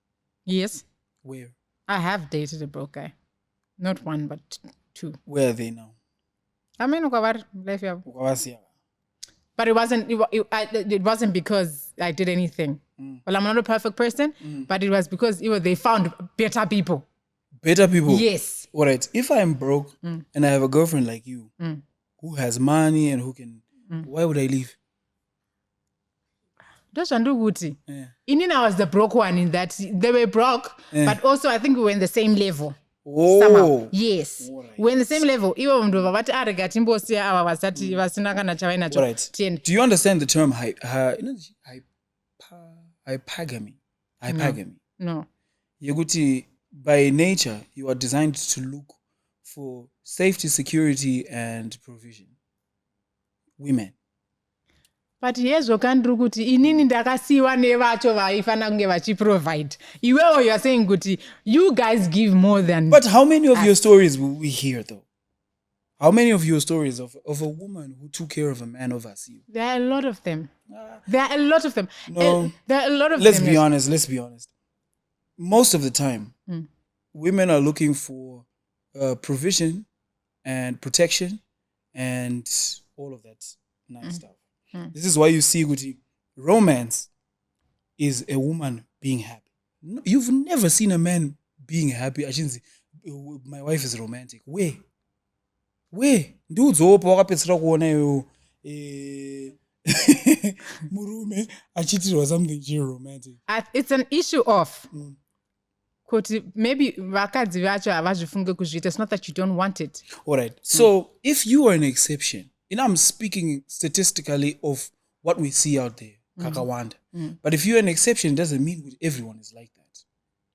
Speaker 2: Yes.
Speaker 3: Where?
Speaker 2: I have dated a broke guy. Not one, but 2.
Speaker 3: Where are they now?
Speaker 2: I mean, but it wasn't because I did anything. Well, I'm not a perfect person, but it was because they found better people.
Speaker 3: Better people?
Speaker 2: Yes.
Speaker 3: All right. If I'm broke and I have a girlfriend like you who has money and who can, why would I leave?
Speaker 2: Yeah. Inina was the broke one in that they were broke, but also I think we were in the same level.
Speaker 3: Oh.
Speaker 2: Somehow. Yes.
Speaker 3: Right.
Speaker 2: We're in the same level. Right.
Speaker 3: Do you understand the term hypergamy? Hypergamy.
Speaker 2: No.
Speaker 3: Yaguti, by nature, you are designed to look for safety, security, and provision. Women.
Speaker 2: But yes, okandru kuti inini ndakasiwa nevacho vaifana kunge vachiprovide. Iwewo you are saying kuti you guys give more than.
Speaker 3: But how many of your stories will we hear though? How many of your stories of a woman who took care of a man overseas you?
Speaker 2: There are a lot of them. There are a lot of them.
Speaker 3: No.
Speaker 2: There are a lot of
Speaker 3: Let's
Speaker 2: them.
Speaker 3: Be honest. Let's be honest. Most of the time, women are looking for provision and protection and all of that nice stuff. This is why you see Guti, romance is a woman being happy. No, you've never seen a man being happy. I shouldn't say, my wife is romantic. Where? Dudes hope wakapetsera kuona Murume achiitirwa or something romantic.
Speaker 2: It's an issue of kuti maybe vakadzi vacho havazvifunge kuzviita. It's not that you don't want it.
Speaker 3: All right. So if you are an exception, I'm speaking statistically of what we see out there, kakawanda. But if you're an exception, it doesn't mean everyone is like that.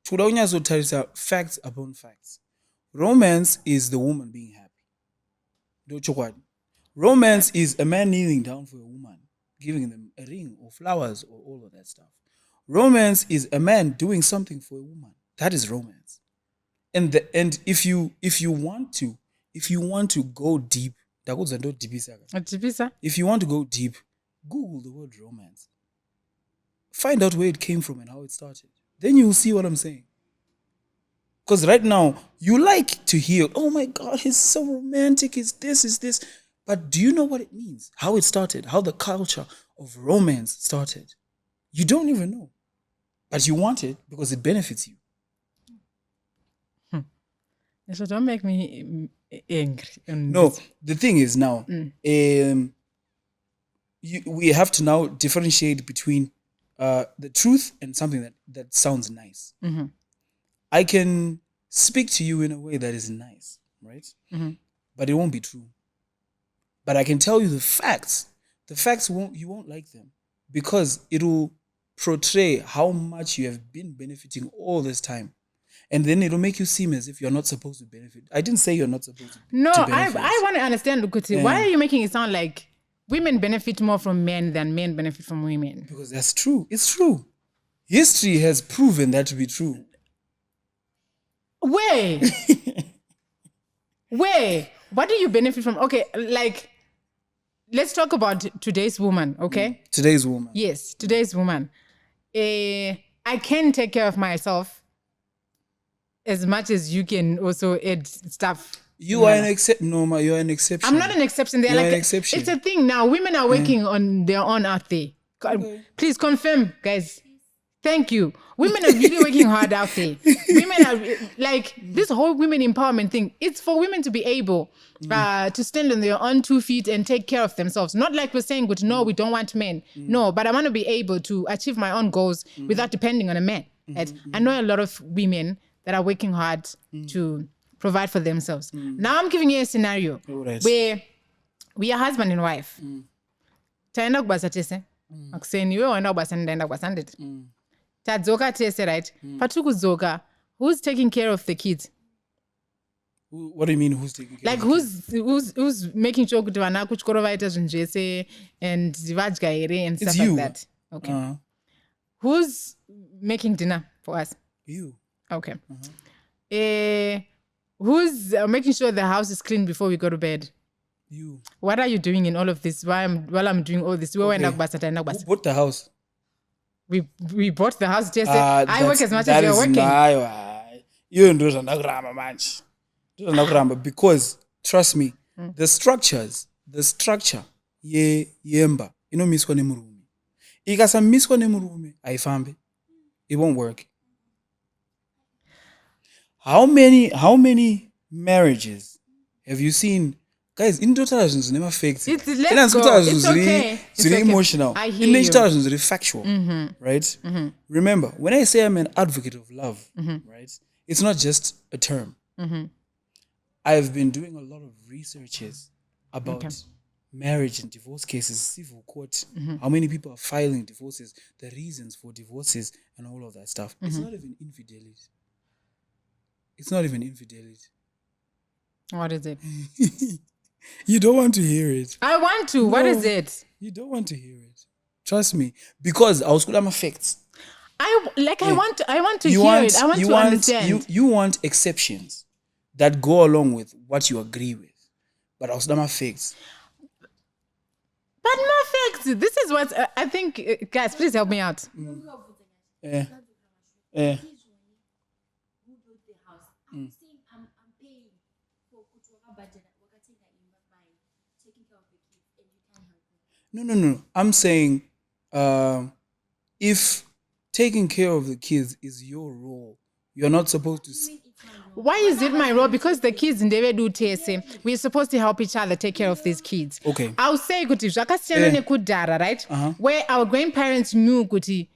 Speaker 3: Toda unyazotarisa facts upon facts. Romance is the woman being happy. Romance is a man kneeling down for a woman, giving them a ring or flowers or all of that stuff. Romance is a man doing something for a woman. That is romance. And if you want to go deep, if you want to go deep, Google the word romance. Find out where it came from and how it started. Then you'll see what I'm saying. Because right now, you like to hear, oh my God, he's so romantic, is this. But do you know what it means? How it started? How the culture of romance started? You don't even know. But you want it because it benefits you.
Speaker 2: So don't make me angry.
Speaker 3: No, the thing is now, we have to now differentiate between the truth and something that sounds nice. I can speak to you in a way that is nice, right? But it won't be true. But I can tell you the facts. The facts you won't like them because it will portray how much you have been benefiting all this time. And then it'll make you seem as if you're not supposed to benefit. I didn't say you're not supposed to
Speaker 2: No,
Speaker 3: to benefit.
Speaker 2: I want to understand, Lukuti. Why are you making it sound like women benefit more from men than men benefit from women?
Speaker 3: Because that's true. It's true. History has proven that to be true.
Speaker 2: Where? What do you benefit from? Okay, like, let's talk about today's woman, okay?
Speaker 3: Today's woman.
Speaker 2: Yes, today's woman. I can take care of myself as much as you can also add stuff.
Speaker 3: You are an exception. Noma, you're an exception.
Speaker 2: I'm not an exception. They're
Speaker 3: You're
Speaker 2: like
Speaker 3: an exception.
Speaker 2: It's a thing now. Women are working on their own out there. Please confirm, guys. Thank you. Women are really working hard out there. Women are like this whole women empowerment thing. It's for women to be able to stand on their own 2 feet and take care of themselves. Not like we're saying, but no, we don't want men. No, but I want to be able to achieve my own goals without depending on a man. I know a lot of women that are working hard to provide for themselves. Now I'm giving you a scenario where we are husband and wife. Taenda kubasa tese. Akuseni iwe waenda kubasa ndaenda kubasa ndeti. Tadzoka tese, right? Patiri kudzoka, who's taking care of the kids?
Speaker 3: What do you mean who's taking care
Speaker 2: like
Speaker 3: of the kids?
Speaker 2: who's making sure kuti vana kuchikoro vaita zvinhu zvese and vadya here and stuff
Speaker 3: It's
Speaker 2: like
Speaker 3: you.
Speaker 2: that? Okay. Who's making dinner for us?
Speaker 3: You.
Speaker 2: Okay. Who's making sure the house is clean before we go to bed?
Speaker 3: You.
Speaker 2: What are you doing in all of this while I'm doing all this? We
Speaker 3: Who bought the house?
Speaker 2: We bought the house. Just I work as much as you're working.
Speaker 3: You ndo zvandakuramba manje. Because trust me, the structure yemba inomiswa nemurume. Ikasamiswa nemurume haifambi. It won't work. How many marriages have you seen? Guys, in total, it's never faked.
Speaker 2: Let's go. It's okay.
Speaker 3: It's really emotional.
Speaker 2: I hear
Speaker 3: In
Speaker 2: you.
Speaker 3: total, it's really factual, right? Remember, when I say I'm an advocate of love, right? It's not just a term. I've been doing a lot of researches about marriage and divorce cases, civil court, how many people are filing divorces, the reasons for divorces, and all of that stuff. It's not even infidelity. It's not even infidelity.
Speaker 2: What is it?
Speaker 3: You don't want to hear it.
Speaker 2: I want to. No, what is it?
Speaker 3: You don't want to hear it. Trust me. Because I was good at facts.
Speaker 2: I want to hear it. I want to understand.
Speaker 3: You want exceptions that go along with what you agree with. But I was not facts.
Speaker 2: But no facts. This is what I think. Guys, please help me out.
Speaker 3: No. I'm saying if taking care of the kids is your role, you're not supposed to...
Speaker 2: Why is it my role? Because the kids in David do TSA, we're supposed to help each other take care of these kids.
Speaker 3: Okay.
Speaker 2: I'll say kuti zvakasiyana nekudhara, right? Where our grandparents knew kuti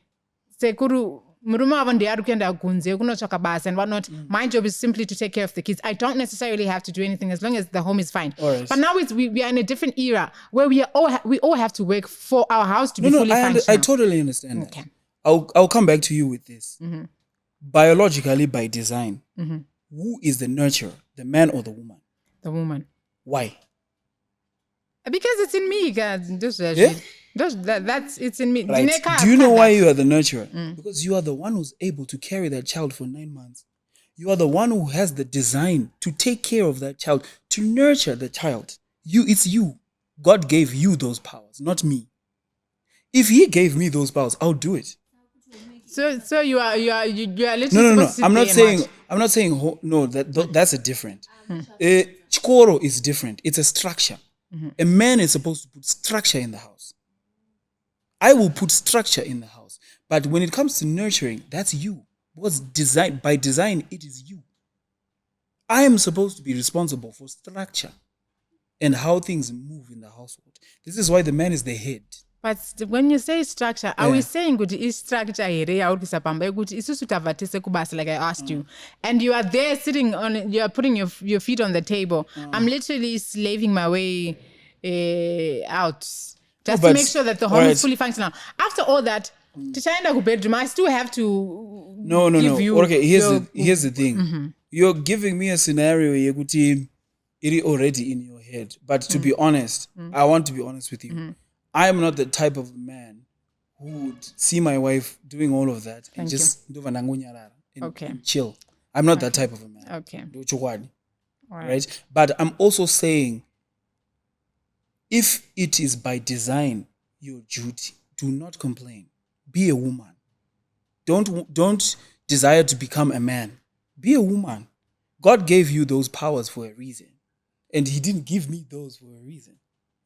Speaker 2: sekuru murume wavo ndiye ari kuenda kunze kunotsvaka basa and whatnot. My job is simply to take care of the kids. I don't necessarily have to do anything as long as the home is fine.
Speaker 3: Right.
Speaker 2: But now we are in a different era where we all have to work for our house to be fully functional.
Speaker 3: I totally understand that. I'll come back to you with this. Biologically, by design, who is the nurturer, the man or the woman?
Speaker 2: The woman.
Speaker 3: Why?
Speaker 2: Because it's in me, guys. That's it's in me.
Speaker 3: Right. Do you know why you are the nurturer? Because you are the one who's able to carry that child for 9 months. You are the one who has the design to take care of that child, to nurture the child. It's you. God gave you those powers, not me. If He gave me those powers, I'll do it.
Speaker 2: So you are literally
Speaker 3: No.
Speaker 2: supposed to
Speaker 3: I'm not saying no. That's a different. Chikoro is different. It's a structure. A man is supposed to put structure in the house. I will put structure in the house, but when it comes to nurturing, that's you. Because by design, it is you. I am supposed to be responsible for structure and how things move in the household. This is why the man is the head.
Speaker 2: But when you say structure, are we saying good is structure here? Like I asked you, and you are there sitting on, you are putting your feet on the table. I'm literally slaving my way out just to make sure that the home is fully functional. After all that, to bedroom, I still have to.
Speaker 3: No. Okay, here's the thing. You're giving me a scenario it is already in your head. But to be honest, I want to be honest with you. I am not the type of man who would see my wife doing all of that and just and chill. I'm not that type of a man.
Speaker 2: Okay.
Speaker 3: Right? But I'm also saying, if it is by design your duty, do not complain. Be a woman. Don't desire to become a man. Be a woman. God gave you those powers for a reason. And He didn't give me those for a reason.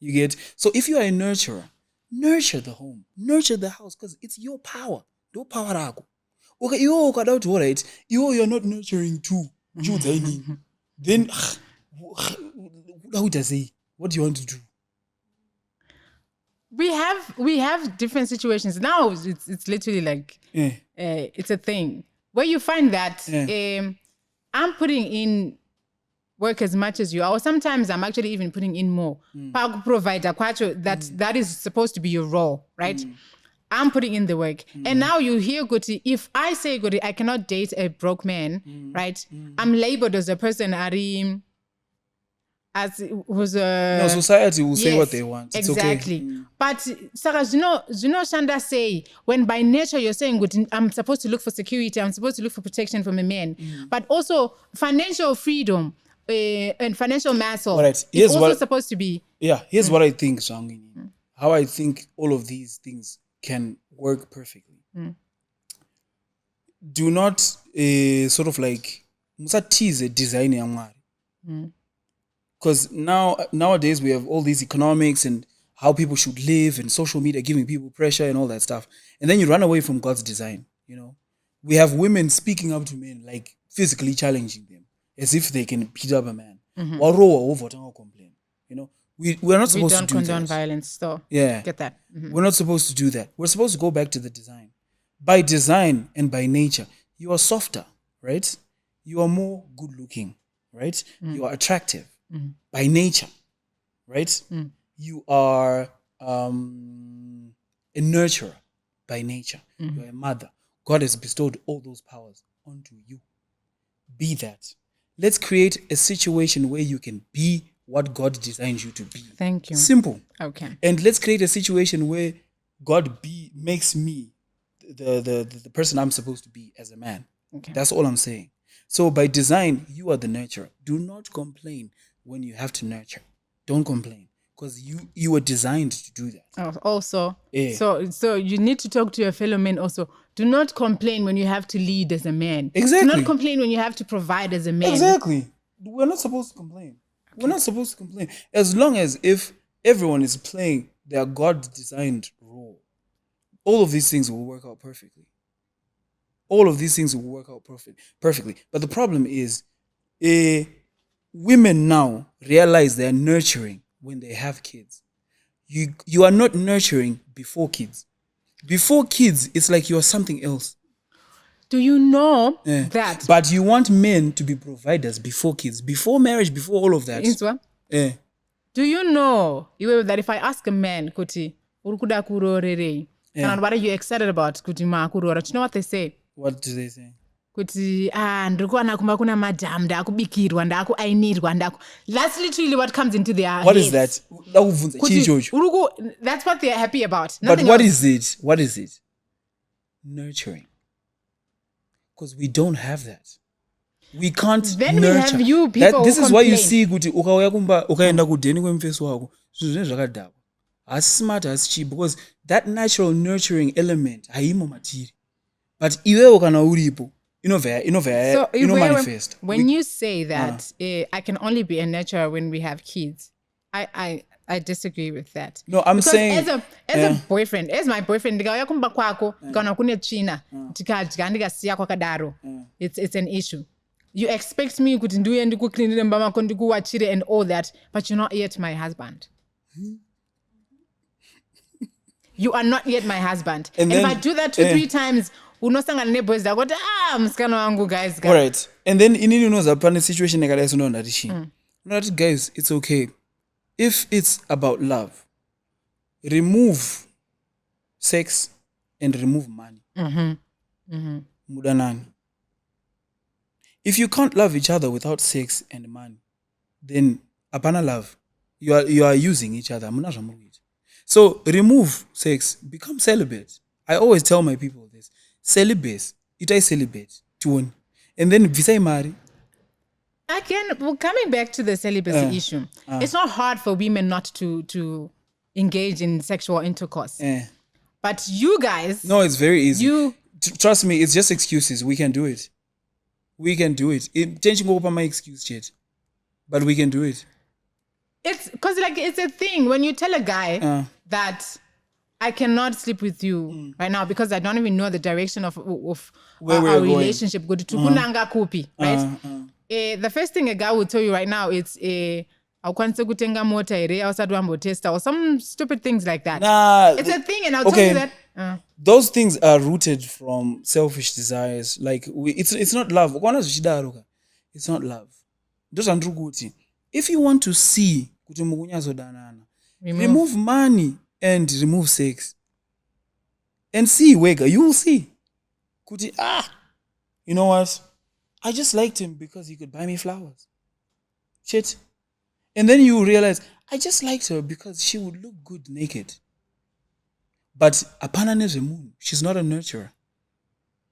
Speaker 3: You get? So if you are a nurturer, nurture the home, nurture the house, because it's your power. No power. Okay, you're not nurturing too. Then what do you want to do?
Speaker 2: We have different situations. Now it's literally like it's a thing where you find that I'm putting in work as much as you are, or sometimes I'm actually even putting in more. Provider, that is supposed to be your role, right? I'm putting in the work. And now you hear Guti, if I say Guti, I cannot date a broke man, right? I'm labeled as a person as was a...
Speaker 3: No, society will say what they want. It's
Speaker 2: exactly.
Speaker 3: Okay.
Speaker 2: But Sarah, Shanda say, when by nature you're saying, good, I'm supposed to look for security, I'm supposed to look for protection from a man, but also financial freedom and financial muscle.
Speaker 3: Right.
Speaker 2: It's also supposed to be...
Speaker 3: Yeah, here's what I think, Shangini. How I think all of these things can work perfectly. Do not sort of like tease a design yang because nowadays we have all these economics and how people should live and social media giving people pressure and all that stuff, and then you run away from God's design. You know, we have women speaking up to men, like physically challenging them as if they can beat up a man. Complain. You know, we're not supposed to do that. We don't condone
Speaker 2: violence, so get that.
Speaker 3: We're not supposed to do that. We're supposed to go back to the design. By design and by nature, you are softer, right? You are more good looking, right? You are attractive by nature, right? You are a nurturer by nature. You are a mother. God has bestowed all those powers onto you. Be that. Let's create a situation where you can be what God designed you to be.
Speaker 2: Thank you.
Speaker 3: Simple.
Speaker 2: Okay.
Speaker 3: And let's create a situation where God makes me the person I'm supposed to be as a man.
Speaker 2: Okay.
Speaker 3: That's all I'm saying. So by design, you are the nurturer. Do not complain when you have to nurture. Don't complain, because you were designed to do that.
Speaker 2: Also, so you need to talk to your fellow men also. Do not complain when you have to lead as a man.
Speaker 3: Exactly.
Speaker 2: Do not complain when you have to provide as a man.
Speaker 3: Exactly. We're not supposed to complain. Okay. We're not supposed to complain. As long as if everyone is playing their God-designed role, all of these things will work out perfectly. all of these things will work out perfectly. But the problem is, women now realize they are nurturing when they have kids. You are not nurturing before kids. Before kids, it's like you are something else.
Speaker 2: Do you know that?
Speaker 3: But you want men to be providers before kids, before marriage, before all of that.
Speaker 2: Do you know that if I ask a man, Kuti, urukuda kurorerei, and what are you excited about? Kuti ma kurora. Do you know what they say?
Speaker 3: What do they say?
Speaker 2: Kuti ndikuona kumba kuna madam ndakubikirwa ndakuainirwa that's literally what comes into their
Speaker 3: What
Speaker 2: heads.
Speaker 3: Is that?
Speaker 2: That's what they're happy about.
Speaker 3: But what else. Is it? What is it? Nurturing. Because we don't have that. We can't
Speaker 2: then
Speaker 3: nurture.
Speaker 2: We have you people
Speaker 3: this is
Speaker 2: complain.
Speaker 3: why you see kuti ukauya kumba ukaenda kudheni kwemfesi wako zvinhu zvakadhakwa asi smart asi cheap because that natural nurturing element haimo matiri but iwewe kana uripo manifest.
Speaker 2: When you say that I can only be a nurturer when we have kids, I disagree with that.
Speaker 3: No, I'm
Speaker 2: because
Speaker 3: saying
Speaker 2: as a boyfriend, as my boyfriend, ndikauya kumba kwako kana kune tsvina tikadya ndikasiya kwakadaro, it's an issue. You expect me kuti ndiuye ndikucleanire mba mako ndikuwachire and all that, but you're not yet my husband. You are not yet my husband. And if I do that 2-3 times, unosangana neboys dakoti musikana wangu guys.
Speaker 3: All right. And then inini unoza pane situation yakadai sono ndatishi. Not guys, it's okay. If it's about love, remove sex and remove money. Mudanani. If you can't love each other without sex and money, then apana love. You are using each other. So remove sex, become celibate. I always tell my people this. Celibate. Itai celibate. And then visai mari.
Speaker 2: Coming back to the celibacy issue, it's not hard for women not to engage in sexual intercourse. But you guys...
Speaker 3: No, it's very easy. Trust me, it's just excuses. We can do it. We can do it. Changing over my excuse yet. But we can do it.
Speaker 2: It's because it's a thing. When you tell a guy that I cannot sleep with you right now because I don't even know the direction of our relationship. Right? The first thing a guy will tell you right now is or some stupid things like that. It's a thing, and I'll tell you that.
Speaker 3: Those things are rooted from selfish desires. Like it's not love. It's not love. If you want to see, remove money and remove sex. And see, Wega, you will see. You know what? I just liked him because he could buy me flowers. Shit. And then you realize, I just liked her because she would look good naked. But apana moon, she's not a nurturer.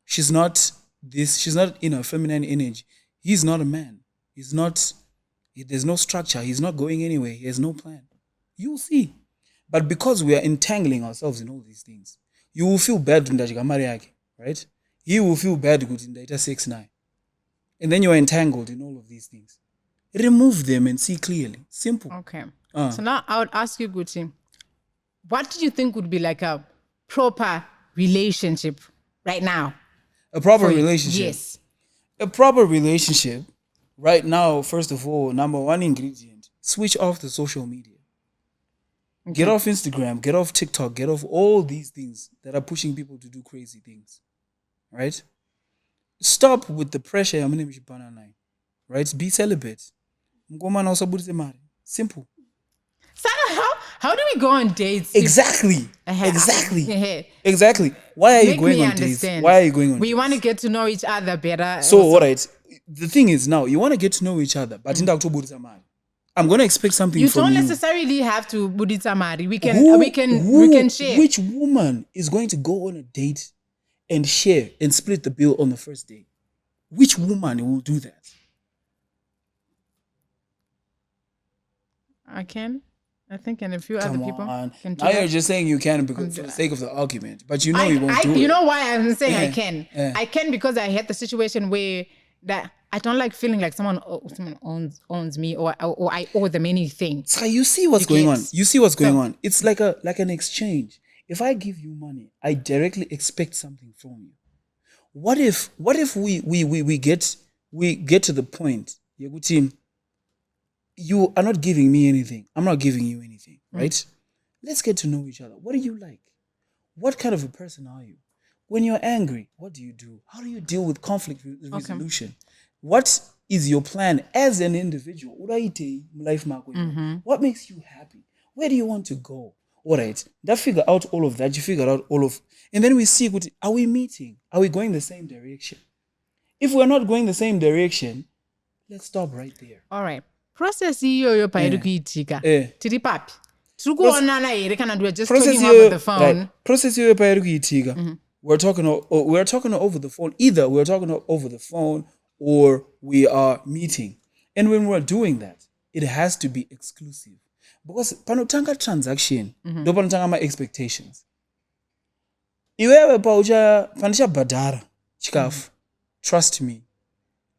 Speaker 3: She's not in her feminine energy. He's not a man. There's no structure. He's not going anywhere. He has no plan. You will see. But because we are entangling ourselves in all these things, you will feel bad right? He will feel bad in data 6-9. And then you are entangled in all of these things. Remove them and see clearly. Simple.
Speaker 2: Okay. So now I would ask you, Guti, what do you think would be like a proper relationship right now?
Speaker 3: A proper relationship?
Speaker 2: Yes.
Speaker 3: A proper relationship right now, first of all, number one ingredient, switch off the social media. Okay. Get off Instagram, get off TikTok, get off all these things that are pushing people to do crazy things. Right? Stop with the pressure. Right? Be celibate. Simple.
Speaker 2: So how do we go on dates?
Speaker 3: Exactly. Exactly. Why are you going on dates? Why are you going on dates?
Speaker 2: We want to get to know each other better.
Speaker 3: So, all right. The thing is now, you want to get to know each other, but I'm going to expect something from you.
Speaker 2: You don't necessarily have to budita mari. We can share.
Speaker 3: Which woman is going to go on a date and share and split the bill on the first day? Which woman will do that?
Speaker 2: I can. I think, and a few other people can do
Speaker 3: now
Speaker 2: that.
Speaker 3: You're just saying you can because for the sake of the argument, but you know you won't do it.
Speaker 2: You know why I'm saying I can? I can because I had the situation where that I don't like feeling like someone owns me or I owe them anything.
Speaker 3: So you see what's going on. You see what's going on. It's like an exchange. If I give you money, I directly expect something from you. what if we get to the point, you are not giving me anything, I'm not giving you anything, right? Let's get to know each other. What do you like? What kind of a person are you? When you're angry, what do you do? How do you deal with conflict resolution? What is your plan as an individual? What makes you happy? Where do you want to go? All right, that figure out all of that. You figure out all of, and then we see, are we meeting? Are we going the same direction? If we're not going the same direction, let's stop right there.
Speaker 2: All right. Process yo paedu kuitika. Tiri papi. Tukuonana here kana we're just talking over the phone.
Speaker 3: Right. Process yo paedu kuitika. We're talking over the phone. Either we're talking over the phone or we are meeting. And when we're doing that, it has to be exclusive. Because panotanga transaction, do panotanga my expectations. Iwewe paucha panisha badara chikafu. Trust me.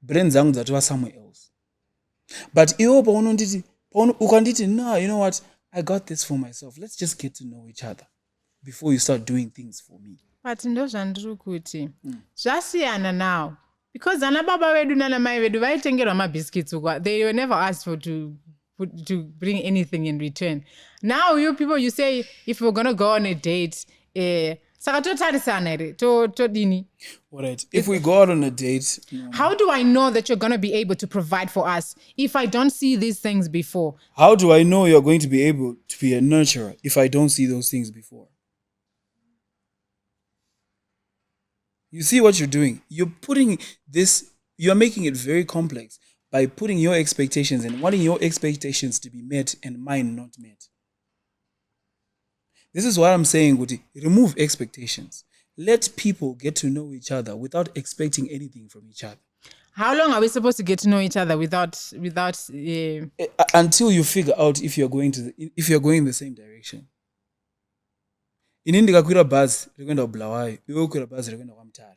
Speaker 3: Brain zangu zatoa somewhere else. But iwe ukanditi, no, you know what? I got this for myself. Let's just get to know each other before you start doing things for me.
Speaker 2: But ndo zandru kuti. Zvasiyana now. Because anababa vedu nana mai vedu vaitengerwa mabiscuits ukwa. They were never asked for to bring anything in return. Now you people, you say if we're gonna go on a date,
Speaker 3: Alright. If we go out on a date,
Speaker 2: how do I know that you're gonna be able to provide for us if I don't see these things before?
Speaker 3: How do I know you're going to be able to be a nurturer if I don't see those things before? You see what you're doing? You're making it very complex by putting your expectations and wanting your expectations to be met and mine not met. This is what I'm saying, Guti. Remove expectations. Let people get to know each other without expecting anything from each other.
Speaker 2: How long are we supposed to get to know each other without
Speaker 3: until you figure out if you're going in the same direction. Inindika kwira bus rekwenda Bulawayo, iwe kwira bus rekwenda kwaMtare.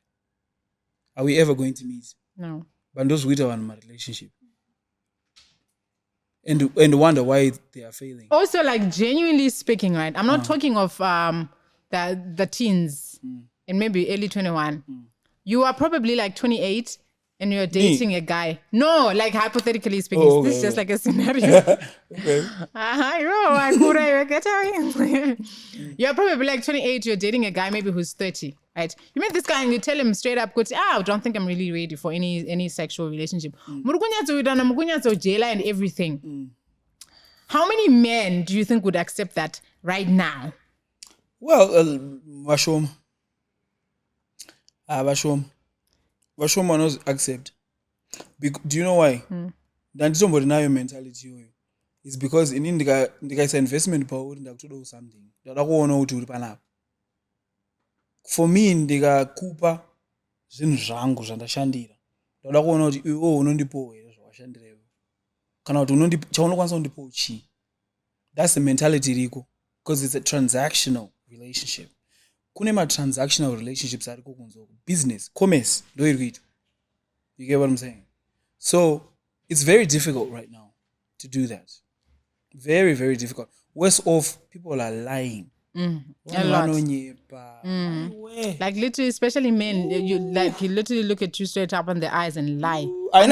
Speaker 3: Are we ever going to meet?
Speaker 2: No.
Speaker 3: But those with one relationship. And wonder why they are failing.
Speaker 2: Also, like, genuinely speaking, right? I'm not talking of the teens and maybe early 21. You are probably like 28 and you're dating a guy. No, like hypothetically speaking.
Speaker 3: Oh, okay,
Speaker 2: this is just like a scenario.
Speaker 3: Okay.
Speaker 2: You're probably like 28, you're dating a guy maybe who's 30, right? You meet this guy and you tell him straight up, I don't think I'm really ready for any sexual relationship. And everything. How many men do you think would accept that right now?
Speaker 3: Well, Vashom knows accept. Do you know why? Then somebody now your mentality. It's because in India, it's investment power to do something. That I don't know to do. For me, India, Cooper, Zinjango, Zandashandira. That I don't know to no po. That's the mentality, Rico. Because it's a transactional relationship. Kunema transactional relationships are business, commerce. You get what I'm saying? So it's very difficult right now to do that. Very, very difficult. Worse off, people are lying.
Speaker 2: A lot. Like literally, especially men, you literally look at you straight up in the eyes and lie. I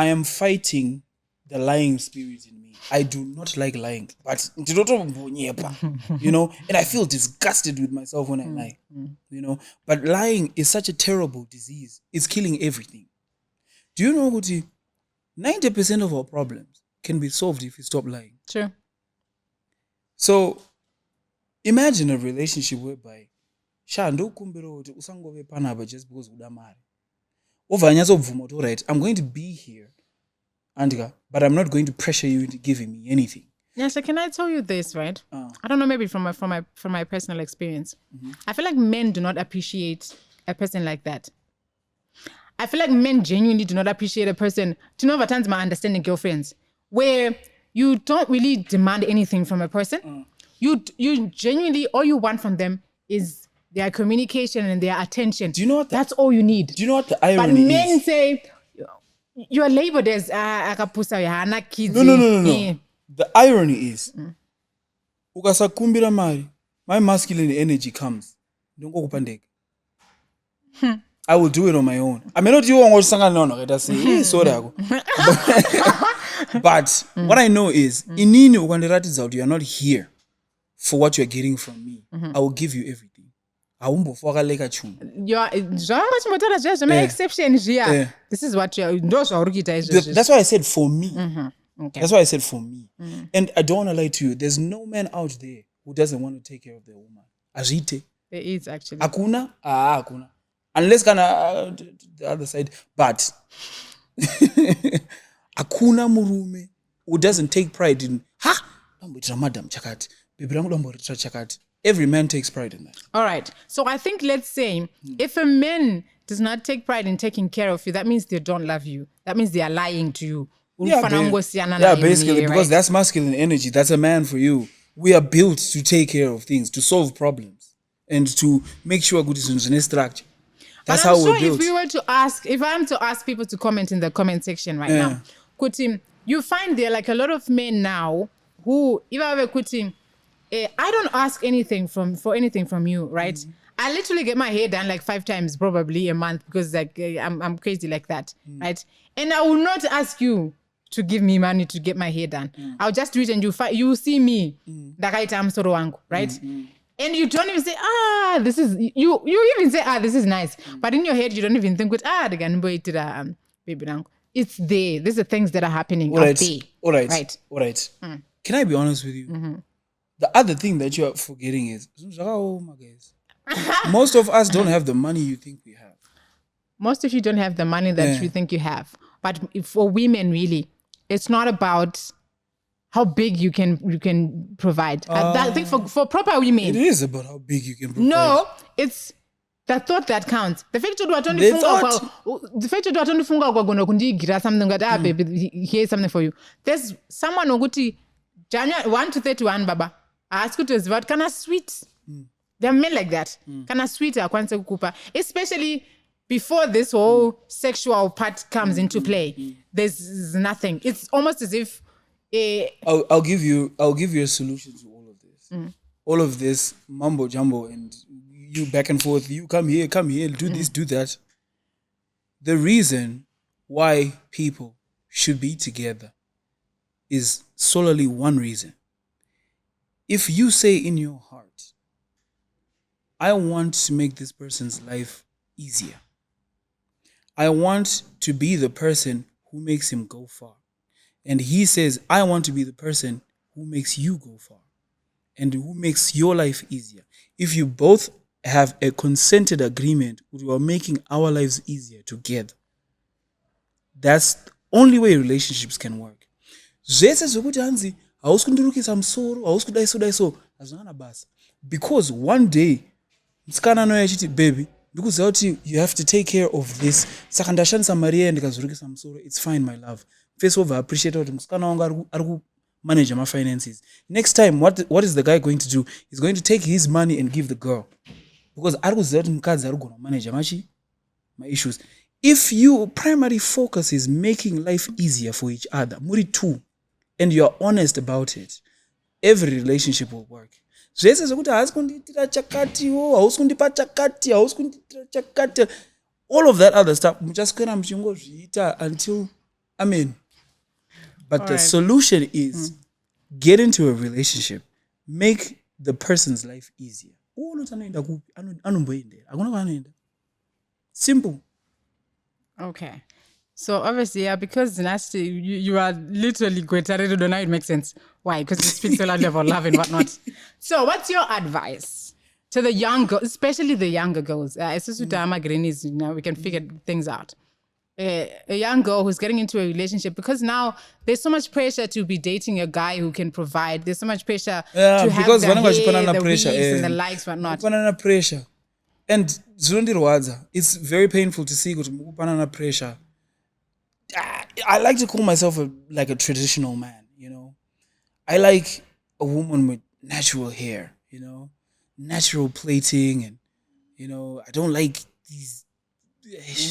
Speaker 3: am fighting the lying spirit in me. I do not like lying, but you know, and I feel disgusted with myself when I lie. You know, but lying is such a terrible disease. It's killing everything. Do you know, Muti? 90% of our problems can be solved if we stop lying.
Speaker 2: Sure.
Speaker 3: So imagine a relationship whereby Shando kumbiro usangove panaba just because udamari. Right, I'm going to be here, Andika, but I'm not going to pressure you into giving me anything.
Speaker 2: Yeah, so can I tell you this, right? I don't know, maybe from my personal experience. I feel like men do not appreciate a person like that. I feel like men genuinely do not appreciate a person. To know what times my understanding girlfriends, where you don't really demand anything from a person. You genuinely, all you want from them is their communication and their attention.
Speaker 3: Do you know what?
Speaker 2: That's all you need.
Speaker 3: Do you know what the irony is?
Speaker 2: But men say, you're labeled as akapusa kids.
Speaker 3: No. The irony is, ukasakumbira mari, my masculine energy comes. Don't go kupandeka. I will do it on my own. I may not do it but what I know is inini ukandiratidza kuti you are not here for what you are getting from me. I will give you everything. Haumbofakaleka chungu.
Speaker 2: Exception here. This is what you
Speaker 3: that's why I said for me. Okay. That's why I said for me. And I don't want to lie to you. There's no man out there who doesn't want to take care of their woman. Ajite.
Speaker 2: There is actually.
Speaker 3: Akuna? Akuna. Unless the other side. But akuna murume who doesn't take pride in madam chakati. Every man takes pride in that.
Speaker 2: All right. So I think let's say if a man does not take pride in taking care of you, that means they don't love you. That means they are lying to you.
Speaker 3: Yeah, basically, because that's masculine energy. That's a man for you. We are built to take care of things, to solve problems, and to make sure good is in structure. That's how we're built.
Speaker 2: If I'm to ask people to comment in the comment section right now, Kutim, you find there like a lot of men now who, if I have Kutim, I don't ask anything for anything from you, right? I literally get my hair done like 5 times probably a month because like I'm crazy like that, right? And I will not ask you to give me money to get my hair done. I'll just do it and you see me, right? And you don't even say, this is, you even say, this is nice. But in your head, you don't even think, it's there. These are things that are happening out there.
Speaker 3: All right. Can I be honest with you? The other thing that you are forgetting is, most of us don't have the money you think we have.
Speaker 2: Most of you don't have the money that you think you have. But for women, really, it's not about how big you can provide. I think for proper women,
Speaker 3: it is about how big you can provide.
Speaker 2: No, it's the thought that counts. The fact that you don't something that baby, here's something for you. There's someone who January 1 to 31, Baba. I ask you to what kind of sweet. There are men like that. Kind of sweet, especially before this whole sexual part comes into play. There's nothing. It's almost as if
Speaker 3: I'll give you a solution to all of this. All of this mumbo jumbo and you back and forth, you come here, do this, do that. The reason why people should be together is solely one reason. If you say in your heart, I want to make this person's life easier. I want to be the person who makes him go far. And he says, I want to be the person who makes you go far and who makes your life easier. If you both have a consented agreement, we are making our lives easier together. That's the only way relationships can work. Because one day, baby, because you have to take care of this. It's fine, my love. First of all, I appreciate manage my finances. Next time, what is the guy going to do? He's going to take his money and give the girl. Because manage my issues. If your primary focus is making life easier for each other, Muti too, and you're honest about it, every relationship will work. All of that other stuff, until, But all the solution is get into a relationship, make the person's life easier. Simple.
Speaker 2: Okay. So obviously, because Nasty, you are literally great. I don't know, it makes sense. Why? Because you speak so loudly about love and whatnot. So what's your advice to the young girls, especially the younger girls? We can figure things out. A young girl who's getting into a relationship, because now there's so much pressure to be dating a guy who can provide. There's so much pressure to have the hair, the weaves, and the likes, whatnot.
Speaker 3: Pressure. And it's very painful to see pressure. I like to call myself like a traditional man, you know. I like a woman with natural hair, you know, natural plating, and, you know, I don't like these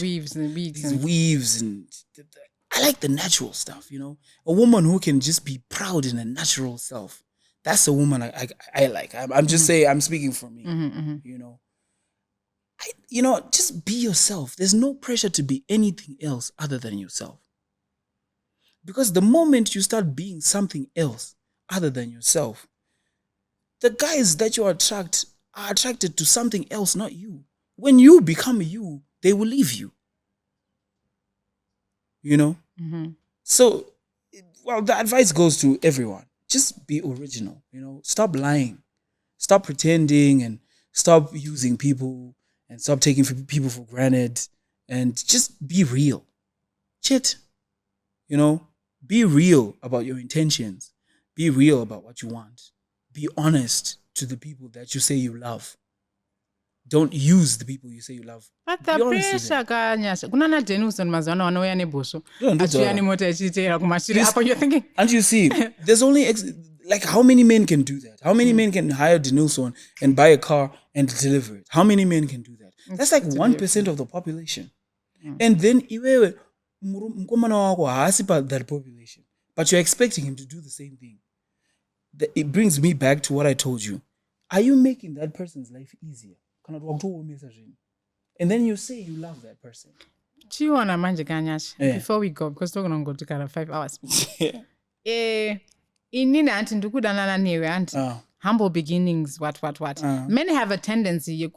Speaker 2: weaves and wigs.
Speaker 3: These weaves and I like the natural stuff, you know. A woman who can just be proud in a natural self. That's a woman I like. I'm just saying, I'm speaking for me, you know. just be yourself. There's no pressure to be anything else other than yourself. Because the moment you start being something else other than yourself, the guys that you attract are attracted to something else, not you. When you become you, they will leave you. So, the advice goes to everyone. Just be original, Stop lying. Stop pretending and stop using people and stop taking people for granted and just be real. Shit. Be real about your intentions. Be real about what you want. Be honest to the people that you say you love. Don't use the people you say you love.
Speaker 2: But the pressure, Nyasha. Kunana Denison mazana wanoya nebosho. You're thinking.
Speaker 3: And you see, there's only how many men can do that? How many men can hire Denilson and buy a car and deliver it? How many men can do that? That's like 1% of the population. And then that population. But you're expecting him to do the same thing. It brings me back to what I told you. Are you making that person's life easier? And then you say you love that person.
Speaker 2: Before we go, because we're going to go to kind of 5 hours. Humble beginnings, what. Men have a tendency,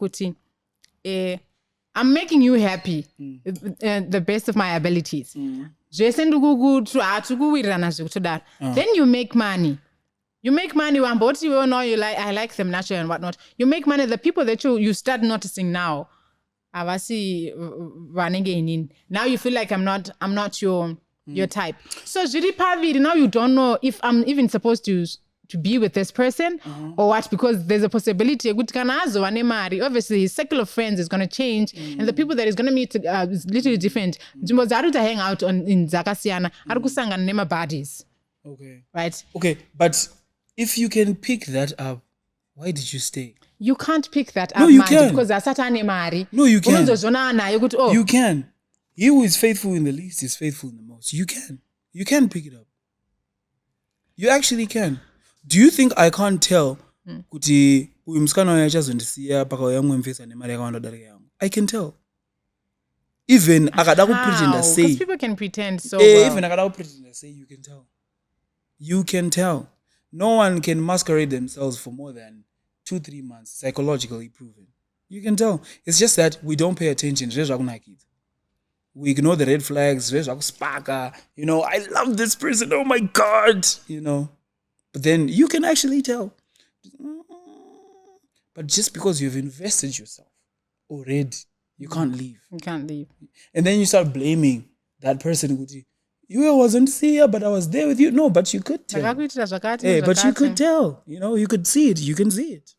Speaker 2: I'm making you happy, the best of my abilities. Then you make money. You make money, but you know I like them naturally and whatnot. You make money. The people that you start noticing now, now you feel like I'm not your type. So now you don't know if I'm even supposed to be with this person or what, because there's a possibility obviously his circle of friends is going to change and the people that he's going to meet is literally different. Hang out in Zakasiana nema bodies.
Speaker 3: Okay.
Speaker 2: Right?
Speaker 3: Okay, but if you can pick that up, why did you stay?
Speaker 2: You can't pick that up.
Speaker 3: No, you can.
Speaker 2: Because that's mari.
Speaker 3: No, you can.
Speaker 2: Oh.
Speaker 3: You can. He who is faithful in the least is faithful in the most. You can. You can pick it up. You actually can. Do you think I can't tell kuti uyu musikana yachazondisiya pakauya mumvesa nemari yakawanda darika yangu? I can tell. Even akada kupretenda say.
Speaker 2: Because people can pretend so well.
Speaker 3: Even akada kupretenda say, you can tell. You can tell. No one can masquerade themselves for more than 2-3 months, psychologically proven. You can tell. It's just that we don't pay attention. We ignore the red flags. I love this person. Oh my God. But then you can actually tell. But just because you've invested yourself already, you can't leave.
Speaker 2: You can't leave.
Speaker 3: And then you start blaming that person. You wasn't here, but I was there with you. No, but you could tell. Hey, but you could tell. You could see it. You can see it.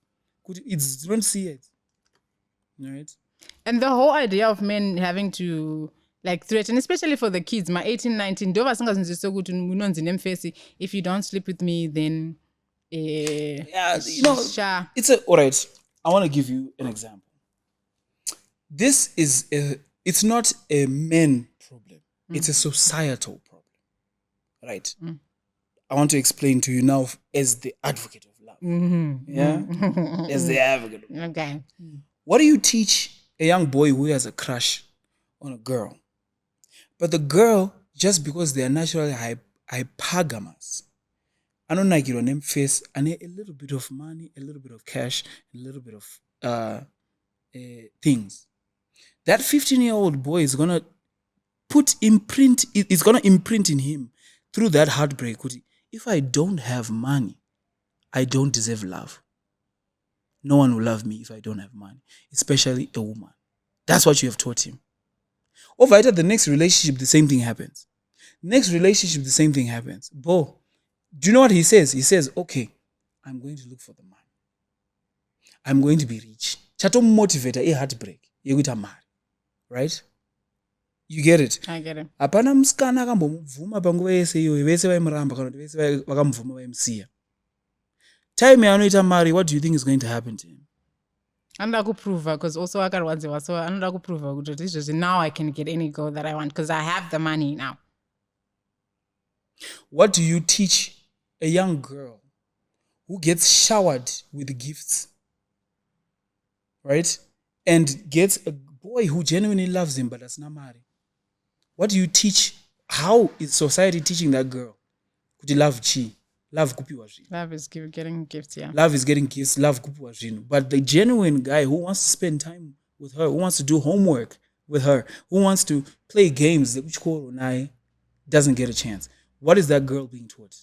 Speaker 3: You don't see it. All right?
Speaker 2: And the whole idea of men having to threaten, especially for the kids, my 18, 19, if you don't sleep with me, then
Speaker 3: it's all right. I want to give you an example. This is it's not a men problem. It's a societal problem. Right? I want to explain to you now as the advocate of love. Yeah? As the advocate of love.
Speaker 2: Okay.
Speaker 3: What do you teach a young boy who has a crush on a girl? But the girl, just because they are naturally hypergamous, I don't like it on them face, and a little bit of money, a little bit of cash, a little bit of things. That 15-year-old boy is gonna imprint in him through that heartbreak. If I don't have money, I don't deserve love. No one will love me if I don't have money, especially a woman. That's what you have taught him. Over at the next relationship, the same thing happens. Bo, do you know what he says? He says, okay, I'm going to look for the man. I'm going to be rich. Chato motivate a heartbreak. Right? You get it?
Speaker 2: I get it.
Speaker 3: Apana mskana akambomuvhuma panguva yese iyoyo vese vaimuramba kana kuti vese vakamuvhuma vaimusiya. Time yaanoita mari, what do you think is going to happen to him?
Speaker 2: Anoda kuprova, because also akarwadziwa, so anoda kuprova kuti now I can get any girl that I want because I have the money now.
Speaker 3: What do you teach a young girl who gets showered with gifts? Right? and gets a boy who genuinely loves him but does not marry, what do you teach? How is society teaching that girl? Could you love chi? Love kupiwa zvinhu.
Speaker 2: Love is getting gifts, yeah.
Speaker 3: Love is getting gifts, love kupiwa zvinhu. But the genuine guy who wants to spend time with her, who wants to do homework with her, who wants to play games, doesn't get a chance. What is that girl being taught?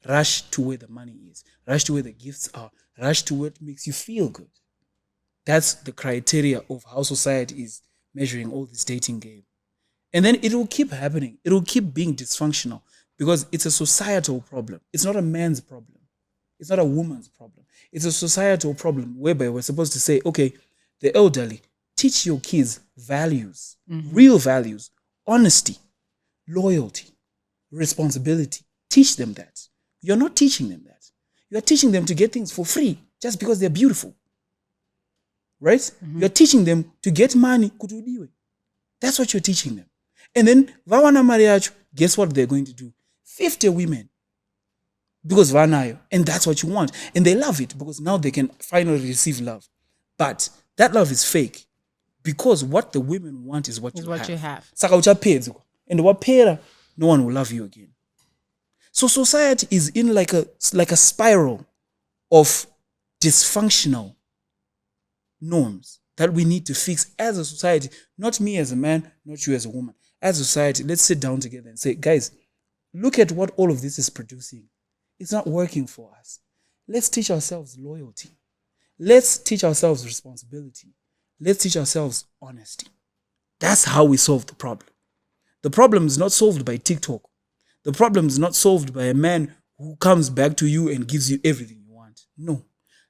Speaker 3: Rush to where the money is. Rush to where the gifts are. Rush to what makes you feel good. That's the criteria of how society is measuring all this dating game. And then it will keep happening. It will keep being dysfunctional because it's a societal problem. It's not a man's problem. It's not a woman's problem. It's a societal problem whereby we're supposed to say, okay, the elderly, teach your kids values, real values, honesty, loyalty, responsibility. Teach them that. You're not teaching them that. You're teaching them to get things for free just because they're beautiful. Right? You're teaching them to get money. That's what you're teaching them. And then, vawana mariachu, guess what they're going to do? 50 women. Because vanayo. And that's what you want. And they love it because now they can finally receive love. But that love is fake. Because what the women want is what you have. Saka uchapedzi. And wapera, no one will love you again. So society is in like a spiral of dysfunctional norms that we need to fix as a society. Not me as a man, not you as a woman. As a society, let's sit down together and say, guys, look at what all of this is producing. It's not working for us. Let's teach ourselves loyalty. Let's teach ourselves responsibility. Let's teach ourselves honesty. That's how we solve the problem. The problem is not solved by TikTok. The problem is not solved by a man who comes back to you and gives you everything you want. No.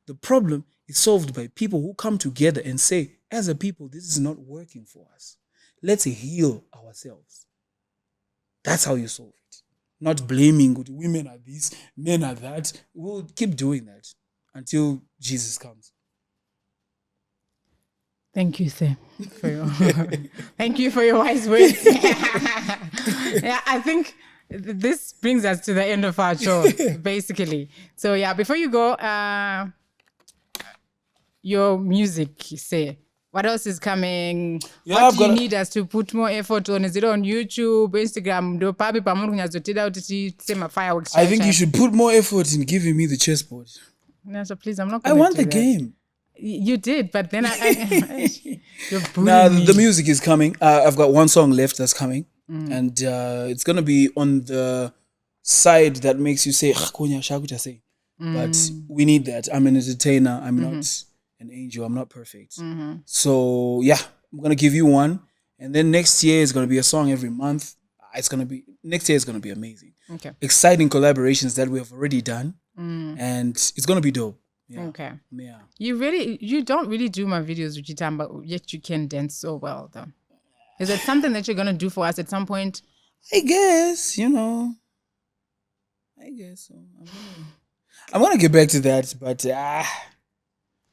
Speaker 3: The problem is solved by people who come together and say, as a people, this is not working for us. Let's heal ourselves. That's how you solve it. Not blaming women are this, men are that. We'll keep doing that until Jesus comes.
Speaker 2: Thank you, sir. Thank you for your wise words. Yeah, I think this brings us to the end of our show, basically. So yeah, before you go, your music, say, what else is coming?
Speaker 3: Yeah,
Speaker 2: what do you need us to put more effort on? Is it on YouTube, Instagram?
Speaker 3: I think you should put more effort in giving me the chessboard.
Speaker 2: No, so please, I'm not
Speaker 3: I
Speaker 2: going to
Speaker 3: want
Speaker 2: do
Speaker 3: the
Speaker 2: that.
Speaker 3: game.
Speaker 2: You did, but then you're
Speaker 3: Now,
Speaker 2: me.
Speaker 3: the music is coming. I've got one song left that's coming. And it's going to be on the side that makes you say, but we need that. I'm an entertainer. I'm not an angel. I'm not perfect. So, yeah, I'm going to give you one. And then next year is going to be a song every month. Next year is going to be amazing.
Speaker 2: Okay.
Speaker 3: Exciting collaborations that we have already done. And it's going to be dope. Yeah.
Speaker 2: Okay.
Speaker 3: Yeah.
Speaker 2: You don't really do my videos, Ruchita, but yet you can dance so well, though. Is it something that you're going to do for us at some point?
Speaker 3: I guess, I guess so. I'm gonna get back to that, but
Speaker 2: the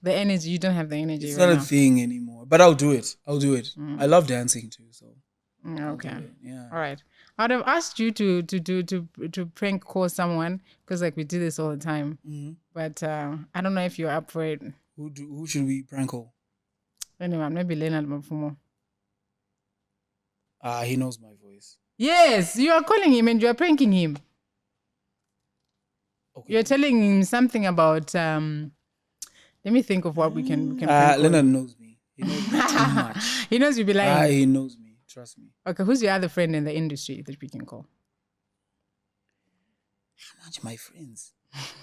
Speaker 2: energy, you don't have the energy.
Speaker 3: It's
Speaker 2: right
Speaker 3: not
Speaker 2: now.
Speaker 3: a thing anymore. But I'll do it. I love dancing too, so.
Speaker 2: Okay.
Speaker 3: Yeah.
Speaker 2: All right. I'd have asked you to prank call someone because like we do this all the time. But I don't know if you're up for it.
Speaker 3: Who should we prank call?
Speaker 2: Anyone, maybe Leonard Mafumo.
Speaker 3: He knows my voice.
Speaker 2: Yes, you are calling him and you are pranking him.
Speaker 3: Okay.
Speaker 2: You're telling him something about let me think of what we can prank call.
Speaker 3: Leonard knows me. He knows me too much.
Speaker 2: He knows you'll be lying.
Speaker 3: He knows me. Trust me.
Speaker 2: Okay, who's your other friend in the industry that we can call?
Speaker 3: How much my friends?